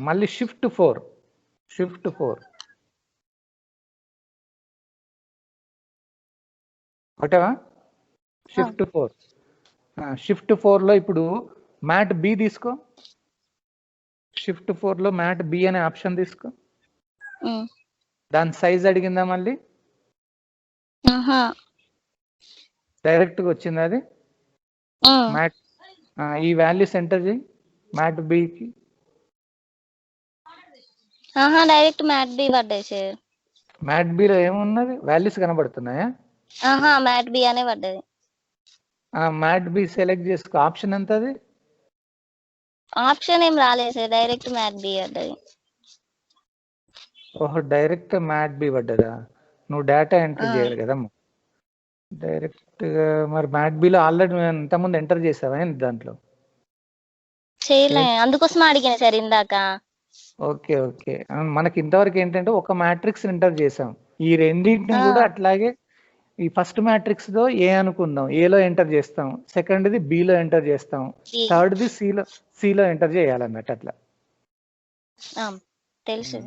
మళ్ళీ షిఫ్ట్ 4 కొట్టావా? షిఫ్ట్ 4లో ఇప్పుడు మ్యాట్ బి తీసుకో. షిఫ్ట్ 4లో మ్యాట్ బి అనే ఆప్షన్ తీసుకో. దాని సైజ్ అడిగిందా మళ్ళీ? డైరెక్ట్ గా వచ్చింది అది. మ్యాట్ ఈ వాల్యూస్ ఎంటర్ చేయి మ్యాట్ బికి. డైరెక్ట్ మ్యాట్ బి పడ్డాయి సార్. మ్యాట్ బిలో ఏమున్నది? వాల్యూస్ కనబడుతున్నాయా? మ్యాట్ బి అనే పడ్డది. మ్యాట్ బి సెలెక్ట్ చేసుకో. ఆప్షన్ ఎంత అది? ఆప్షన్ ఏం రాలేదు సార్, డైరెక్ట్ మ్యాట్ బి పడ్డది. ఓహో, డైరెక్ట్ మ్యాట్ బి పడ్డదా? నువ్వు డేటా ఎంటర్ చేయాలి కదమ్మా డైరెక్ట్ గా. మరి మ్యాట్ బిలో ఆల్రెడీ ఇంతకుముందు ఎంటర్ చేసావా దాంట్లో? చేయలే, అందుకోసం అడిగాను సార్ ఇందాక. ఓకే. మనకి ఇంతవరకు ఏంటంటే ఒక మ్యాట్రిక్స్ ఎంటర్ చేసాం. ఈ రెండింటిని కూడా అట్లాగే ఈ ఫస్ట్ మ్యాట్రిక్స్ తో ఏ అనుకుందాం, ఏలో ఎంటర్ చేస్తాం. సెకండ్ది బిలో ఎంటర్ చేస్తాం. థర్డ్ది సిలో ఎంటర్ చేయాలన్నట్టు అట్లా. తెలుసు.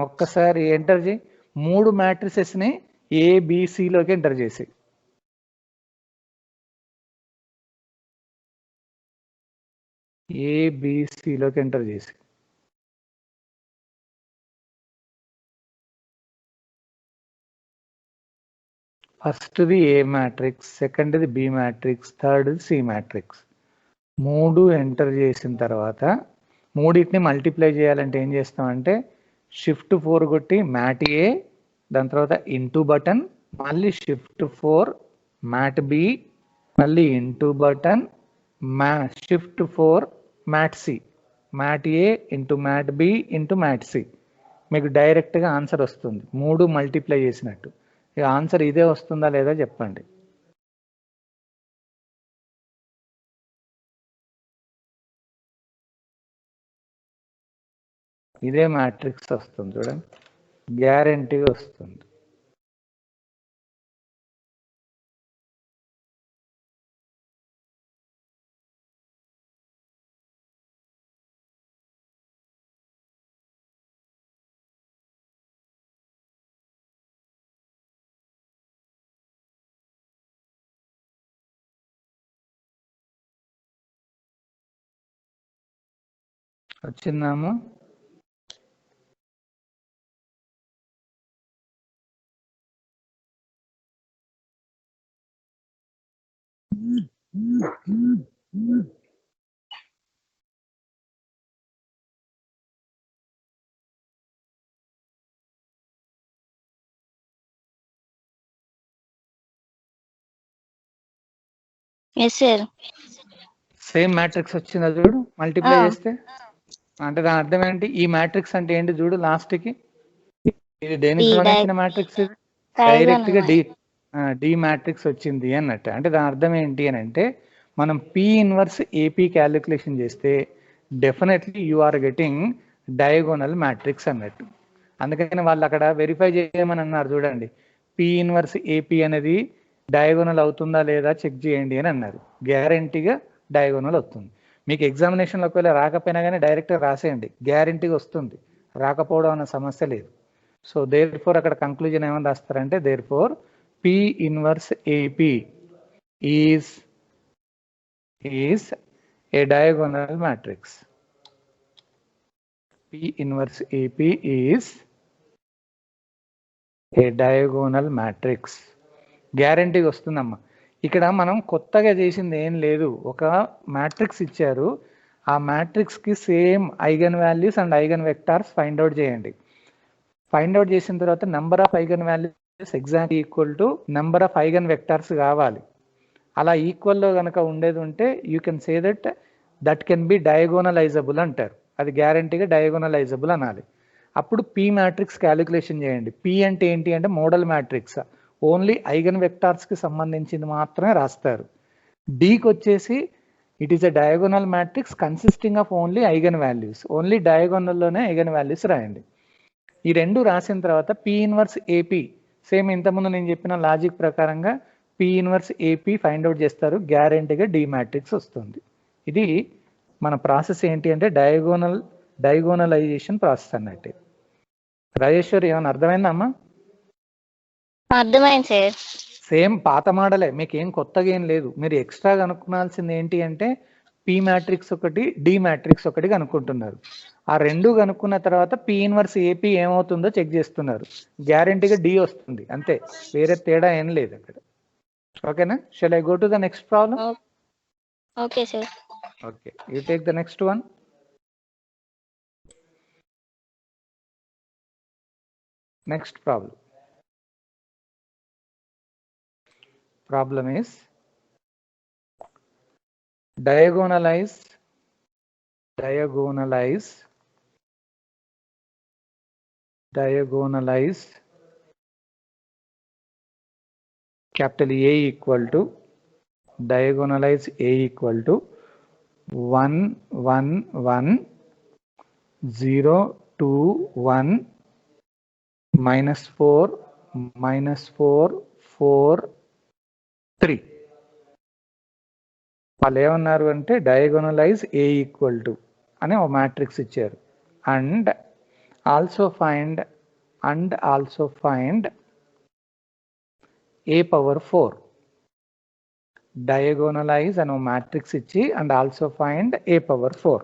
ఒక్కసారి ఎంటర్ చేయి. 3 మ్యాట్రిసెస్ ని ఏబిసిలోకి ఎంటర్ చేసి. ఏబిసిలోకి ఎంటర్ చేసి ఫస్ట్ది ఏ మ్యాట్రిక్స్, సెకండ్ది బి మ్యాట్రిక్స్, థర్డ్ది సి మ్యాట్రిక్స్. 3 ఎంటర్ చేసిన తర్వాత మూడింటిని మల్టిప్లై చేయాలంటే ఏం చేస్తామంటే షిఫ్ట్ 4 కొట్టి మ్యాట్ ఏ, దాని తర్వాత ఇంటూ బటన్, మళ్ళీ షిఫ్ట్ 4 మ్యాట్ బి, మళ్ళీ into button, shift 4 mat C. Mat A into mat B into mat C. మీకు డైరెక్ట్గా ఆన్సర్ వస్తుంది 3 మల్టిప్లై చేసినట్టు. ఇక ఆన్సర్ ఇదే వస్తుందా లేదా చెప్పండి. ఇదే మ్యాట్రిక్స్ వస్తుంది చూడండి, గ్యారెంటీగా వస్తుంది. వచ్చిందాము? Yes sir. సేమ్ మ్యాట్రిక్స్ వచ్చిందా చూడు మల్టిప్లై చేస్తే. అంటే దాని అర్థం ఏంటి? ఈ మ్యాట్రిక్స్ అంటే ఏంటి చూడు లాస్ట్ కి. ఇది దేనికి సంబంధించిన మ్యాట్రిక్స్? ఇది డైరెక్ట్ గా డి మ్యాట్రిక్స్ వచ్చింది అన్నట్టు. అంటే దాని అర్థం ఏంటి అని అంటే మనం పి ఇన్వర్స్ ఏపీ క్యాలిక్యులేషన్ చేస్తే definitely you are getting diagonal matrix అన్నట్టు. అందుకని వాళ్ళు అక్కడ వెరిఫై చేయమని అన్నారు చూడండి, పి ఇన్వర్స్ ఏపీ అనేది డయాగోనల్ అవుతుందా లేదా చెక్ చేయండి అని అన్నారు. గ్యారంటీగా డయాగోనల్ అవుతుంది. మీకు ఎగ్జామినేషన్లో ఒకవేళ రాకపోయినా కానీ డైరెక్ట్గా రాసేయండి, గ్యారంటీగా వస్తుంది. రాకపోవడం అన్న సమస్య లేదు. సో దేర్ ఫోర్ అక్కడ కంక్లూజన్ ఏమని రాస్తారంటే therefore P inverse AP is a diagonal matrix. P inverse AP is a diagonal matrix. గ్యారంటీగా వస్తుందమ్మా. ఇక్కడ మనం కొత్తగా చేసింది ఏం లేదు. ఒక మ్యాట్రిక్స్ ఇచ్చారు, ఆ మ్యాట్రిక్స్కి same eigen values and eigen vectors find out చేయండి. ఫైండ్ అవుట్ చేసిన తర్వాత number of eigen values exact equal to number of eigen vectors కావాలి. అలా ఈక్వల్లో కనుక ఉండేది ఉంటే you can say that can be diagonalizable అంటారు. అది గ్యారంటీగా డయాగోనలైజబుల్ అనాలి. అప్పుడు P మ్యాట్రిక్స్ క్యాలిక్యులేషన్ చేయండి. P అంటే ఏంటి అంటే మోడల్ మ్యాట్రిక్స్, ఓన్లీ ఐగన్ వెక్టార్స్కి సంబంధించింది మాత్రమే రాస్తారు. Dకి వచ్చేసి it is a diagonal matrix consisting of only eigen values, only డయాగోనల్లోనే ఐగన్ వాల్యూస్ రాయండి. ఈ రెండు రాసిన తర్వాత P ఇన్వర్స్ AP సేమ్ ఇంతకుముందు నేను చెప్పిన లాజిక్ ప్రకారంగా P inverse AP find out చేస్తారు. గ్యారంటీగా D మ్యాట్రిక్స్ వస్తుంది. ఇది మన ప్రాసెస్ ఏంటి అంటే డయాగోనలైజేషన్ ప్రాసెస్ అన్నట్టు. రాజేశ్వరి ఏమైనా అర్థమైందా అమ్మా? అర్థమైంది సార్. సేమ్ పాత మోడలే, మీకు ఏం కొత్తగా ఏం లేదు. మీరు ఎక్స్ట్రా కనుక్కునాల్సింది ఏంటి అంటే P మ్యాట్రిక్స్ ఒకటి D మ్యాట్రిక్స్ ఒకటి కనుక్కుంటున్నారు. ఆ రెండు కనుక్కున్న తర్వాత P ఇన్వర్స్ AP ఏమవుతుందో చెక్ చేస్తున్నారు. గ్యారంటీగా D వస్తుంది అంతే, వేరే తేడా ఏం లేదు అక్కడ. ఓకేనా? Shall I go to the next problem? Okay sir. Okay, you take the next one. Next problem. Problem is diagonalize capital A equal to diagonalize A equal to 1 1 1 0 2 1 minus 4 4 3. వాళ్ళు ఏమన్నారు అంటే డయాగోనలైజ్ A ఈక్వల్ టు అని ఒక matrix ఇచ్చారు. And also find A power 4. Diagonalize అని ఒక matrix ఇచ్చి and also find A power 4.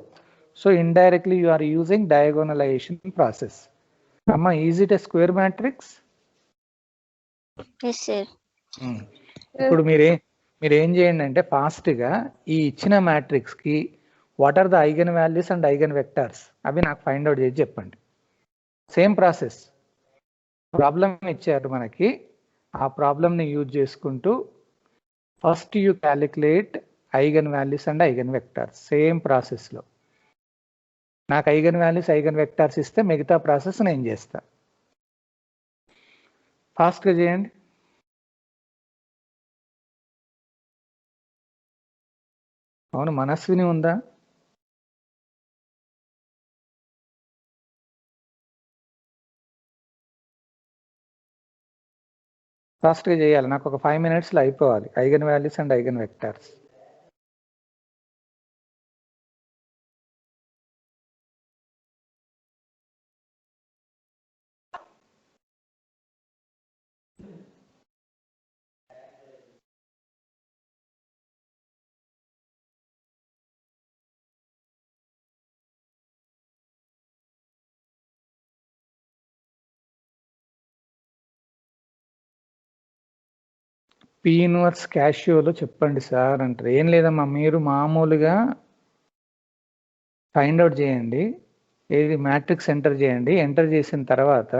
So indirectly you are using diagonalization process. అమ్మా, is it a square matrix? Yes sir. ఇప్పుడు మీరు ఏం చేయండి అంటే ఫాస్ట్గా ఈ ఇచ్చిన మ్యాట్రిక్స్కి what are the eigen values and eigen vectors అవి నాకు ఫైండ్ అవుట్ చేసి చెప్పండి. Same process. ప్రాబ్లం ఇచ్చారు మనకి, ఆ ప్రాబ్లమ్ని యూజ్ చేసుకుంటూ first you calculate eigen values and eigen vectors. Same ప్రాసెస్లో నాకు ఐగన్ వాల్యూస్ ఐగన్ వెక్టార్స్ ఇస్తే మిగతా ప్రాసెస్ నేను చేస్తా. ఫాస్ట్గా చేయండి. అవును, మనస్విని ఉందా? ఫాస్ట్గా చేయాలి, నాకు ఒక 5 minutesలో అయిపోవాలి eigen values and eigen vectors. P inverse క్యాషియోలో చెప్పండి సార్ అంటారు. ఏం లేదమ్మా, మీరు మామూలుగా ఫైండ్ అవుట్ చేయండి. ఏది మ్యాట్రిక్స్ ఎంటర్ చేయండి. ఎంటర్ చేసిన తర్వాత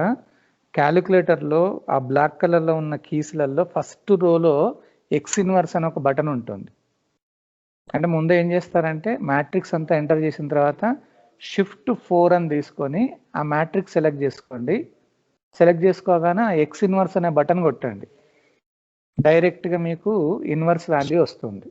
క్యాలిక్యులేటర్లో ఆ బ్లాక్ కలర్లో ఉన్న కీస్లలో ఫస్ట్ రోలో ఎక్స్ ఇన్వర్స్ అని ఒక బటన్ ఉంటుంది. అంటే ముందు ఏం చేస్తారంటే మ్యాట్రిక్స్ అంతా ఎంటర్ చేసిన తర్వాత Shift 4 అని తీసుకొని ఆ మ్యాట్రిక్స్ సెలెక్ట్ చేసుకోండి. సెలెక్ట్ చేసుకోగానే ఎక్స్ ఇన్వర్స్ అనే బటన్ కొట్టండి. డైరెక్ట్గా మీకు ఇన్వర్స్ వాల్యూ వస్తుంది.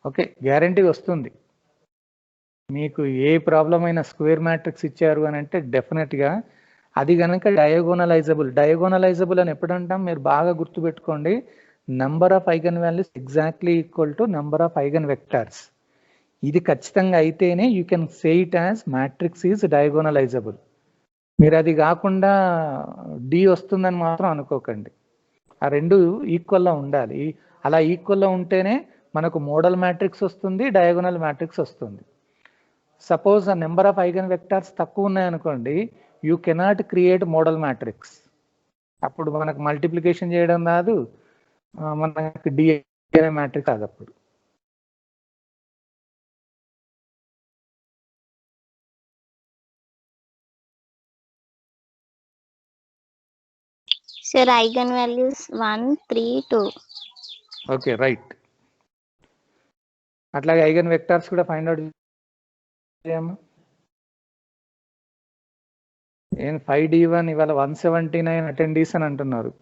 ఓకే, గ్యారంటీ వస్తుంది. మీకు ఏ ప్రాబ్లం అయినా స్క్వేర్ మ్యాట్రిక్స్ ఇచ్చారు అని అంటే డెఫినెట్గా అది కనుక డయాగోనలైజబుల్ అని ఎప్పుడు అంటాం? మీరు బాగా గుర్తుపెట్టుకోండి, number of eigen values exactly equal to number of eigen vectors. ఇది ఖచ్చితంగా అయితేనే you can say it as matrix is diagonalizable. మీరు అది కాకుండా డి వస్తుందని మాత్రం అనుకోకండి. ఆ రెండు ఈక్వల్గా ఉండాలి. అలా ఈక్వల్గా ఉంటేనే మనకు మోడల్ మ్యాట్రిక్స్ వస్తుంది, డయాగోనల్ మ్యాట్రిక్స్ వస్తుంది. సపోజ్ ఆ నెంబర్ ఆఫ్ ఐగన్ వెక్టార్స్ తక్కువ ఉన్నాయనుకోండి, you cannot create model matrix. అప్పుడు మనకు మల్టిప్లికేషన్ చేయడం రాదు, మనకు డి అనే మ్యాట్రిక్స్ కాదు అప్పుడు. Sir eigen values 1, 3, 2. Okay, right. అట్లాగే ఐగన్ వెక్టార్స్ కూడా ఫైండ్ అవుట్ చేయమ్మా. ఏం 5D1 ఇవాళ 179 అటెండీస్ అని అంటున్నారు.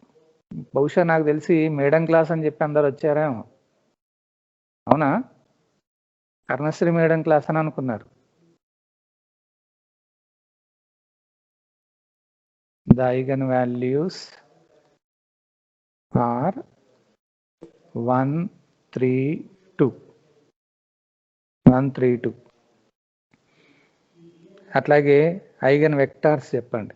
బహుశా నాకు తెలిసి మేడం క్లాస్ అని చెప్పి అందరు వచ్చారేమో. అవునా? కర్ణశ్రీ మేడం క్లాస్ అని అనుకున్నారు. The eigenvalues are 1, 3, 2. 1, 3, 2. అట్లాగే ఐగన్ వెక్టార్స్ చెప్పండి.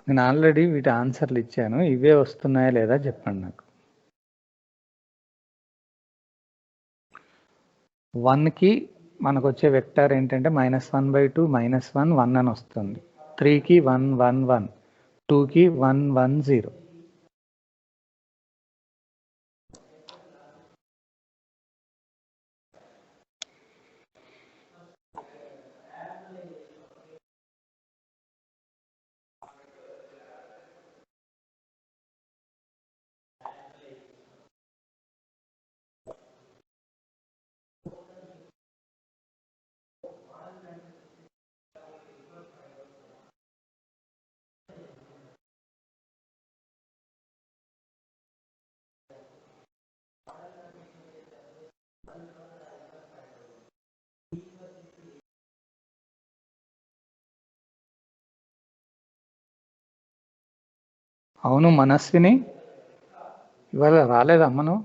నేను ఆల్రెడీ వీటి ఆన్సర్లు ఇచ్చాను, ఇవే వస్తున్నాయా లేదా చెప్పండి నాకు. 1కి మనకు వచ్చే వెక్టార్ ఏంటంటే -1/2 -1 1 అని వస్తుంది. 3కి 1 1 1, 2కి 1 1 0. అవును మనస్విని, ఇవాళ రాలేదమ్మా నువ్వు?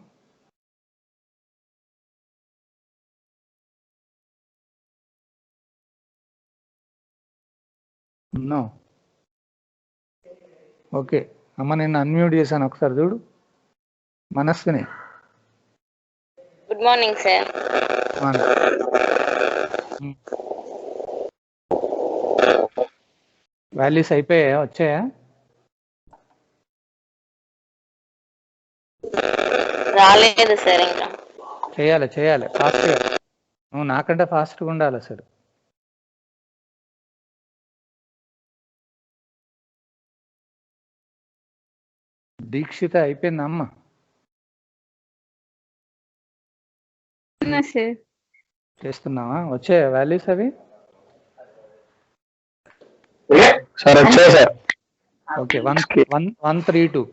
నో. ఓకే అమ్మ, నేను అన్మ్యూట్ చేశాను, ఒకసారి చూడు. Manaswini, good morning sir. Values అయిపోయాయా, వచ్చాయా? రాలేదు సార్ ఇంకా. చేయాలి ఫాస్ట్గా. నువ్వు నాకంటే ఫాస్ట్గా ఉండాలి అసలు. దీక్షిత అయిపోయిందా అమ్మ? చేస్తున్నావా? వచ్చాయా వాల్యూస్ అవి? సార్ వచ్చాయి sir. Okay, 132.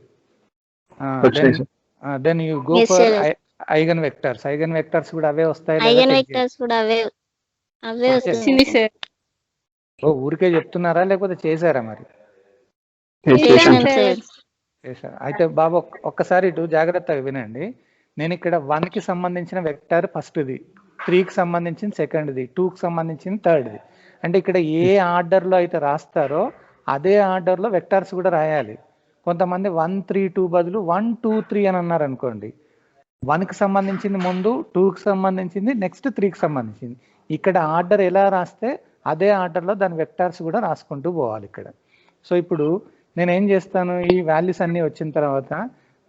Then you go Yes, for sir. Eigen vectors కూడా అవే వస్తాయి. ఐగన్ వెక్టర్స్ కూడా అవే వస్తుంది సార్. ఊరికే చెప్తున్నారా లేకపోతే చేశారా మరి? చేశాను సార్. చేశారు. అయితే బాబు ఒక్కసారి ఇటు జాగ్రత్తగా వినండి. నేను ఇక్కడ 1కి సంబంధించిన వెక్టర్ ఫస్ట్ది, 3కి సంబంధించిన సెకండ్ది, 2కి సంబంధించిన థర్డ్ది. అంటే ఇక్కడ ఏ ఆర్డర్లో అయితే రాస్తారో అదే ఆర్డర్లో వెక్టార్స్ కూడా రాయాలి. కొంతమంది 1 3 2 బదులు 1 2 3 అని అన్నారు అనుకోండి. 1కి సంబంధించింది ముందు, 2కి సంబంధించింది నెక్స్ట్, 3కి సంబంధించింది. ఇక్కడ ఆర్డర్ ఎలా రాస్తే అదే ఆర్డర్లో దాని వెక్టార్స్ కూడా రాసుకుంటూ పోవాలి ఇక్కడ. సో ఇప్పుడు నేను ఏం చేస్తాను, ఈ వాల్యూస్ అన్నీ వచ్చిన తర్వాత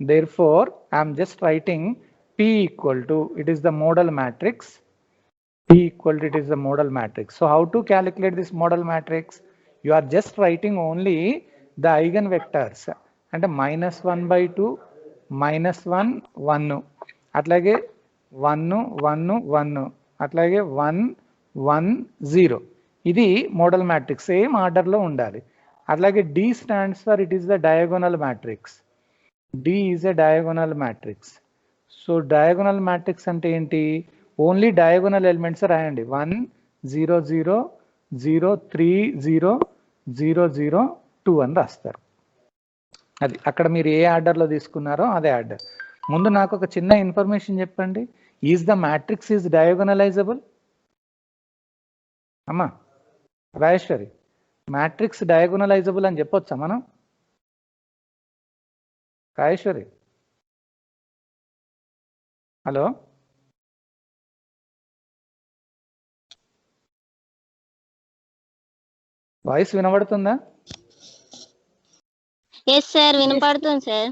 therefore I am just writing P equal to, it is the model matrix, P equal to, it is the model matrix. So how to calculate this model matrix? You are just writing only the eigenvectors. అంటే -1/2, -1 1, అట్లాగే 1 1 1, అట్లాగే 1 1 0. ఇది model matrix, same ఆర్డర్లో ఉండాలి. అట్లాగే D stands for it is the diagonal matrix. D is a diagonal matrix. So diagonal matrix అంటే ఏంటి, only diagonal elements రాయండి. 1 0 0 0 3 0 0 0 2 అని రాస్తారు. అది అక్కడ మీరు ఏ ఆర్డర్లో తీసుకున్నారో అదే ఆర్డర్. ముందు నాకు ఒక చిన్న ఇన్ఫర్మేషన్ చెప్పండి, ఈజ్ ద మ్యాట్రిక్స్ ఈజ్ డయాగోనలైజబుల్? అమ్మా రాజేశ్వరి, మ్యాట్రిక్స్ డయాగోనలైజబుల్ అని చెప్పొచ్చా మనం? రాజేశ్వరి హలో, వాయిస్ వినబడుతుందా? ఎస్ సార్, వినపడుతుంది సార్.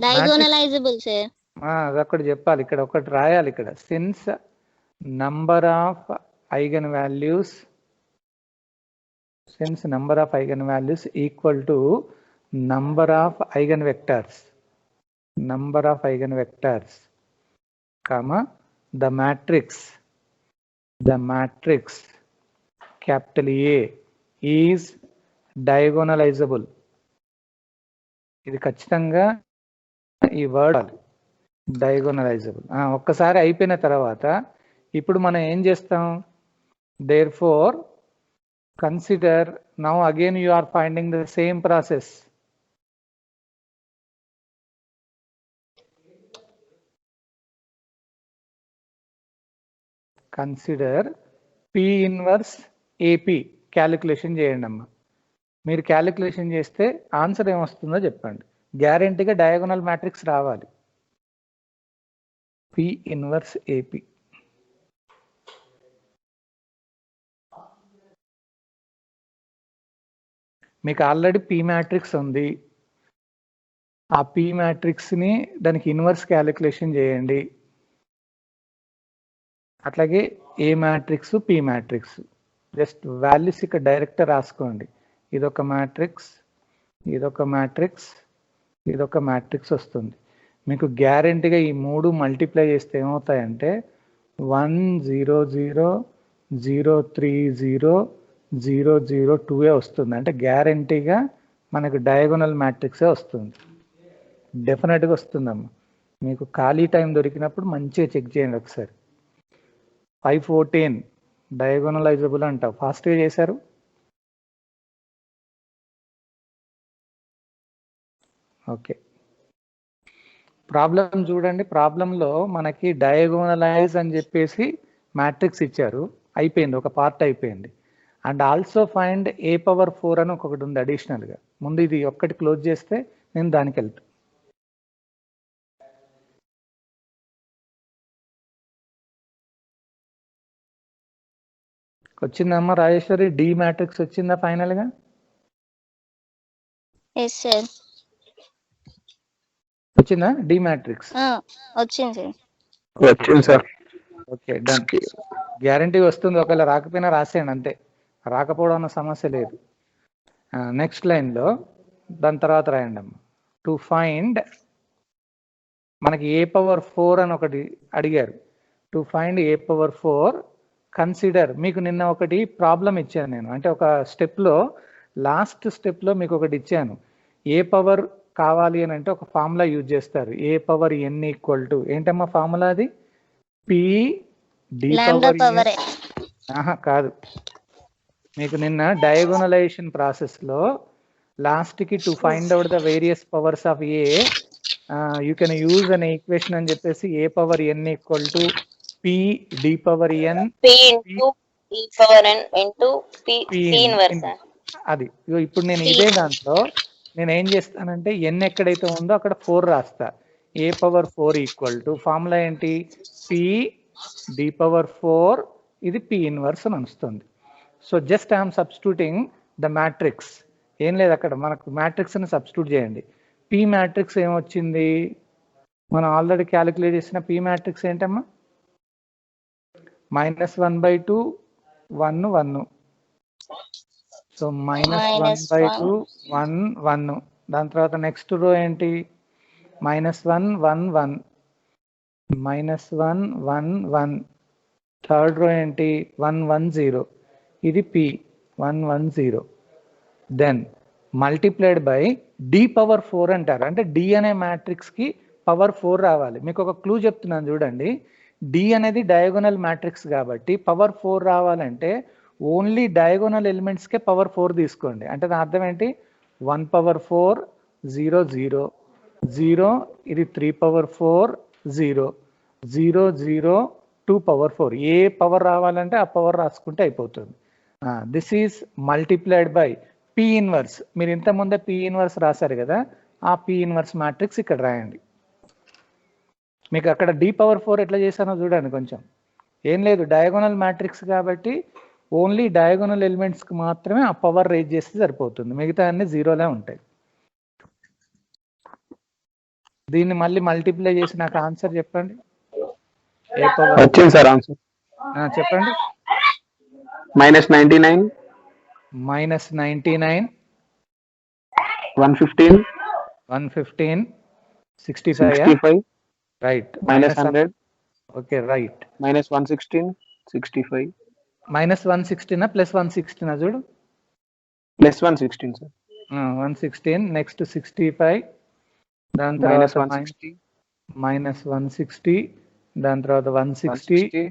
డయాగోనలైజబుల్ సార్. అదొకటి చెప్పాలి, ఇక్కడ ఒకటి రాయాలి. ఇక్కడ since number of eigen values, since number of eigen values equal to number of eigen vectors, number of eigenvectors, comma the matrix capital A is diagonalizable. ఇది ఖచ్చితంగా ఈ వర్డ్ డయాగోనలైజబుల్. ఒక్కసారి అయిపోయిన తర్వాత ఇప్పుడు మనం ఏం చేస్తాం, therefore consider, now again you are finding the same process. Consider P inverse AP calculation చేయండి అమ్మా. మీరు క్యాలిక్యులేషన్ చేస్తే ఆన్సర్ ఏమొస్తుందో చెప్పండి. గ్యారెంటీగా డయాగోనల్ మ్యాట్రిక్స్ రావాలి. P inverse AP. మీకు ఆల్రెడీ P మ్యాట్రిక్స్ ఉంది, ఆ P మ్యాట్రిక్స్ని దానికి ఇన్వర్స్ క్యాలిక్యులేషన్ చేయండి. అట్లాగే A matrix, P matrix, just values ఇక్కడ డైరెక్ట్ రాసుకోండి. ఇదొక మ్యాట్రిక్స్, ఇదొక మ్యాట్రిక్స్, ఇదొక మ్యాట్రిక్స్ వస్తుంది. మీకు గ్యారెంటీగా ఈ మూడు మల్టిప్లై చేస్తే ఏమవుతాయంటే 1 0 0 0 3 0 0 0 2 వస్తుంది. అంటే గ్యారెంటీగా మనకు డయాగోనల్ మ్యాట్రిక్సే వస్తుంది, డెఫినెట్గా వస్తుందమ్మా. మీకు ఖాళీ టైం దొరికినప్పుడు మంచిగా చెక్ చేయండి ఒకసారి. 514 డయాగోనలైజబుల్ అంట, ఫాస్ట్గా చేశారు. ఓకే, ప్రాబ్లం చూడండి. ప్రాబ్లంలో మనకి డయాగోనలైజ్ అని చెప్పేసి మ్యాట్రిక్స్ ఇచ్చారు, అయిపోయింది, ఒక పార్ట్ అయిపోయింది. అండ్ ఆల్సో ఫైండ్ A⁴ అని ఒకటి ఉంది అడిషనల్గా. ముందు ఇది ఒక్కటి క్లోజ్ చేస్తే నేను దానికి వెళ్తాను. వచ్చిందమ్మా రాజేశ్వరి, డి మ్యాట్రిక్స్ వచ్చిందా ఫైనల్గా? Yes sir. వచ్చిందా డి మ్యాట్రిక్స్? వచ్చింది సార్. వచ్చింది సార్. Okay, done. గ్యారంటీ వస్తుంది, ఒకవేళ రాకపోయినా రాసేయండి అంతే, రాకపోవడం అన్న సమస్య లేదు. నెక్స్ట్ లైన్లో దాని తర్వాత రాయండి అమ్మ. టు ఫైండ్, మనకి A⁴ అని ఒకటి అడిగారు. టు ఫైండ్ A⁴ కన్సిడర్, మీకు నిన్న ఒకటి ప్రాబ్లం ఇచ్చాను నేను, అంటే ఒక స్టెప్లో, లాస్ట్ స్టెప్లో మీకు ఒకటి ఇచ్చాను. A⁴ కావాలి అని అంటే ఒక ఫార్ములా యూజ్ చేస్తారు, A⁴n ఈక్వల్ టు, ఏంటమ్మా ఫార్ములా అది? P⁴ కాదు, మీకు నిన్న డయాగోనలైజేషన్ ప్రాసెస్లో లాస్ట్కి to find out the various powers of A you can use an equation అని చెప్పేసి A power N equal to P D power N P into E power n into P inverse. అది ఇప్పుడు నేను P. ఇదే దాంట్లో నేను ఏం చేస్తానంటే ఎన్ ఎక్కడైతే ఉందో అక్కడ 4 రాస్తా. ఏ పవర్ 4 ఈక్వల్ టు ఫార్ములా ఏంటి, పి డి పవర్ 4, ఇది పి ఇన్వర్స్ అని వస్తుంది. So just I'm substituting the matrix. ఏం లేదు, అక్కడ మనకు మ్యాట్రిక్స్ని సబ్స్టిట్యూట్ చేయండి. పి మ్యాట్రిక్స్ ఏమొచ్చింది, మనం ఆల్రెడీ క్యాలిక్యులేట్ చేసిన పి మ్యాట్రిక్స్ ఏంటమ్మా, -1/2 1 1. సో -1/2 1 1. దాని తర్వాత నెక్స్ట్ రో ఏంటి, -1 1 1 -1 1 1. థర్డ్ రో ఏంటి 1 1 0. ఇది P 1 1 0. Then multiplied by D power 4 అంటారు. అంటే డి అనే మ్యాట్రిక్స్కి పవర్ 4 రావాలి. మీకు ఒక క్లూ చెప్తున్నాను చూడండి. డి అనేది డయాగోనల్ మ్యాట్రిక్స్ కాబట్టి పవర్ 4 రావాలంటే ఓన్లీ డయాగోనల్ ఎలిమెంట్స్కే పవర్ 4 తీసుకోండి. అంటే దాని అర్థం ఏంటి, 1 పవర్ 4 0 0 0. ఇది 3 పవర్ 4 0 0 0 2 పవర్ 4. ఏ పవర్ రావాలంటే ఆ పవర్ రాసుకుంటే అయిపోతుంది. This is multiplied by P inverse. మీరు ఇంతకుముందే పి ఇన్వర్స్ రాశారు కదా, ఆ పి ఇన్వర్స్ మ్యాట్రిక్స్ ఇక్కడ రాయండి. మీకు అక్కడ డి పవర్ 4 ఎట్లా చేశానో చూడండి. కొంచెం ఏం లేదు, డయాగోనల్ మ్యాట్రిక్స్ కాబట్టి ఓన్లీ డయాగోనల్ ఎలిమెంట్స్కి మాత్రమే ఆ పవర్ రేజ్ చేస్తే సరిపోతుంది, మిగతా అన్ని జీరోలే ఉంటాయి. దీన్ని మళ్ళీ మల్టిప్లై చేసి నాకు ఆన్సర్ చెప్పండి. ఏ పవర్ వచ్చింది సార్ ఆన్సర్. చెప్పండి. -99 -99 115 115 65. 65 రైట్. -100 okay right. -116 65 -116 +116 చూడు, +116 సార్. 116. నెక్స్ట్ 65. దాని తర్వాత -160. దాని తర్వాత 160.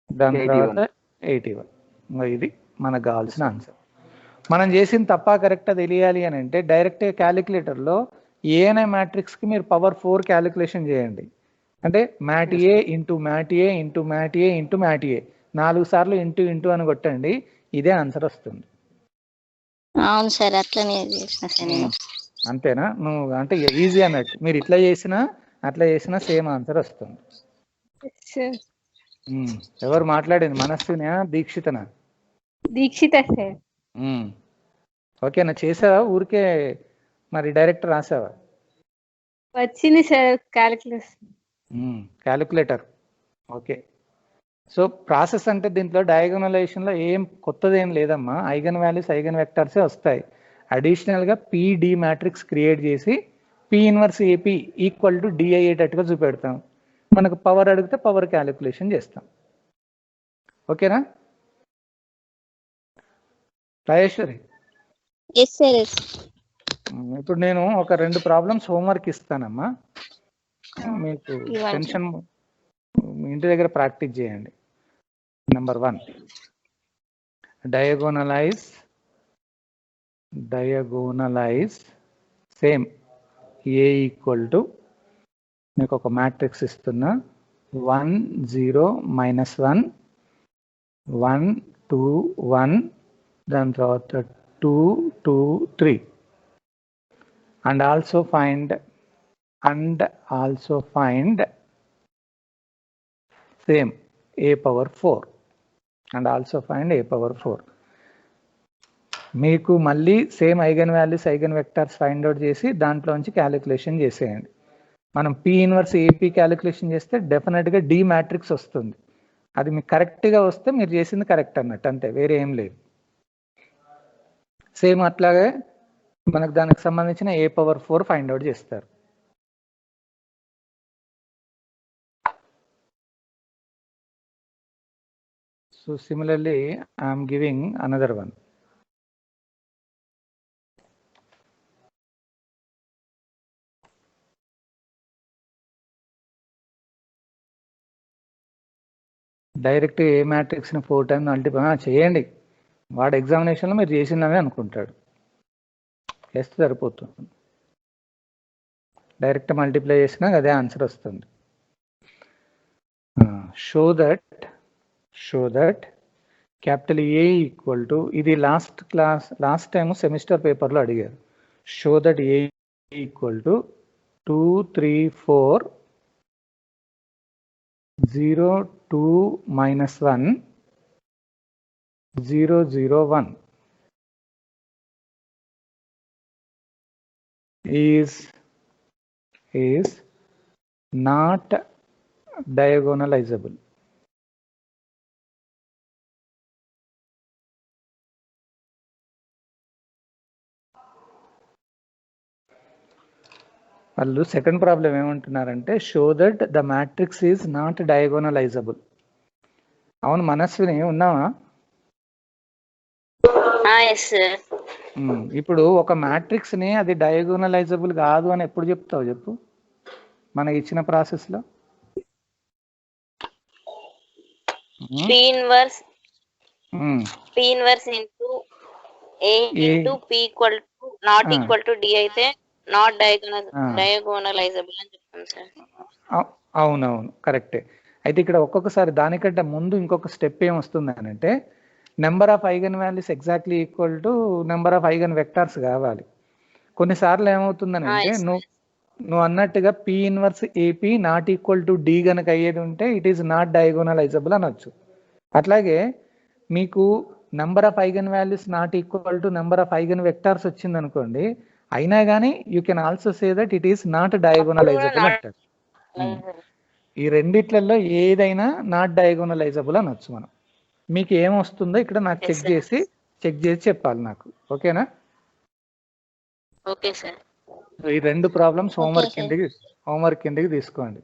దాని తర్వాత 81. ఇది మనకు కావాల్సిన ఆన్సర్. మనం చేసిన తప్ప కరెక్టా తెలియాలి అని అంటే డైరెక్ట్గా క్యాలిక్యులేటర్లో ఏ అనే మ్యాట్రిక్స్కి మీరు పవర్ 4 క్యాలిక్యులేషన్ చేయండి. అంటే mat A into mat A into mat A into mat ఏ 4 సార్లు ఇంటూ ఇంటూ అని కొట్టండి, ఇదే ఆన్సర్ వస్తుంది. అవును సార్, అట్లనే చేసిన సార్ నేను. అంతేనా, నువ్వు అంటే ఈజీ అన్నట్టు. మీరు ఇట్లా చేసినా అట్లా చేసినా సేమ్ ఆన్సర్ వస్తుంది. ఎవరు మాట్లాడేది, మనస్సునా దీక్షితనా? దీక్షిత సార్. ఓకేనా, చేసావా ఊరికే మరి డైరెక్ట్ రాసావా? వచ్చింది sir calculator. Okay. So process అంటే దీంట్లో డయాగోనలైజేషన్లో ఏం కొత్తది ఏం లేదమ్మా, ఐగన్ వాల్యూస్ ఐగన్ వెక్టర్సే వస్తాయి. అడిషనల్గా పిడి మ్యాట్రిక్స్ క్రియేట్ చేసి P inverse AP equal to D అయ్యేటట్టుగా చూపెడతాం. మనకు పవర్ అడిగితే పవర్ క్యాలిక్యులేషన్ చేస్తాం. ఓకేనా రాజేశ్వరి? ఇప్పుడు నేను ఒక 2 ప్రాబ్లమ్స్ హోంవర్క్ ఇస్తానమ్మా, మీకు టెన్షన్ ఇంటి దగ్గర ప్రాక్టీస్ చేయండి. Number 1, diagonalize same A equal to, మీకు ఒక మ్యాట్రిక్స్ ఇస్తున్నా, 1 0 -1 1 2 1, దాని తర్వాత 2 2 3. and also find same a power 4 and also find a power 4. మీకు మళ్ళీ same eigen values eigen vectors find out చేసి దాంట్లోంచి క్యాలిక్యులేషన్ చేసేయండి. మనం పి ఇన్వర్స్ ఏపీ క్యాలిక్యులేషన్ చేస్తే డెఫినెట్గా డి మ్యాట్రిక్స్ వస్తుంది. అది మీకు కరెక్ట్గా వస్తే మీరు చేసింది కరెక్ట్ అన్నట్టు, అంతే, వేరే ఏం లేదు. సేమ్ అట్లాగే మనకు దానికి సంబంధించిన ఏ పవర్ 4 ఫైండ్ అవుట్ చేస్తారు. So similarly I'm giving another one. Direct A మ్యాట్రిక్స్ని 4 టైమ్స్ మల్టిప్లై చేయండి. వాడు ఎగ్జామినేషన్లో మీరు చేసిందని అనుకుంటాడు. చేస్తే సరిపోతుంది. డైరెక్ట్ మల్టిప్లై చేసినా అదే ఆన్సర్ వస్తుంది. Show that capital A equal to, ఇది లాస్ట్ టైం సెమిస్టర్ పేపర్లో అడిగారు. Show that A equal to 2 3 4 0 2 -1 0 0 1 is not diagonalizable. వాళ్ళు సెకండ్ ప్రాబ్లం ఏమంటున్నారంటే show that the matrix is not diagonalizable. అవును మనస్విని ఉన్నావా? Yes sir. ఇప్పుడు ఒక మ్యాట్రిక్స్ ని అది డయాగోనలైజబుల్ కాదు అని ఎప్పుడు చెప్తావు చెప్పు మనకి ఇచ్చిన ప్రాసెస్ లో? P inverse into A into P equal to not equal to D అయితే నాట్ డయాగోనలైజబుల్ అని చెప్తాం సార్. అవునవును కరెక్టే. అయితే ఇక్కడ ఒక్కొక్కసారి దానికంటే ముందు ఇంకొక స్టెప్ ఏం వస్తుంది అని అంటే, number of eigen values exactly equal to number of eigen vectors కావాలి. కొన్నిసార్లు ఏమవుతుందని అంటే నువ్వు అన్నట్టుగా P inverse AP not equal to D కనుక అయ్యేది ఉంటే ఇట్ ఈస్ నాట్ డయాగోనలైజబుల్ అనొచ్చు. అట్లాగే మీకు number of eigen values not equal to number of eigen vectors వచ్చింది అనుకోండి, అయినా కానీ you can also say that it is not diagonalizable అంటారు. ఈ రెండిట్లలో ఏదైనా నాట్ డయాగోనలైజబుల్ అనొచ్చు మనం. మీకు ఏమొస్తుందో ఇక్కడ నాకు చెక్ చేసి చెప్పాలి నాకు. ఓకేనా? Okay sir. ఈ రెండు ప్రాబ్లమ్స్ హోంవర్క్ కిందకి తీసుకోండి.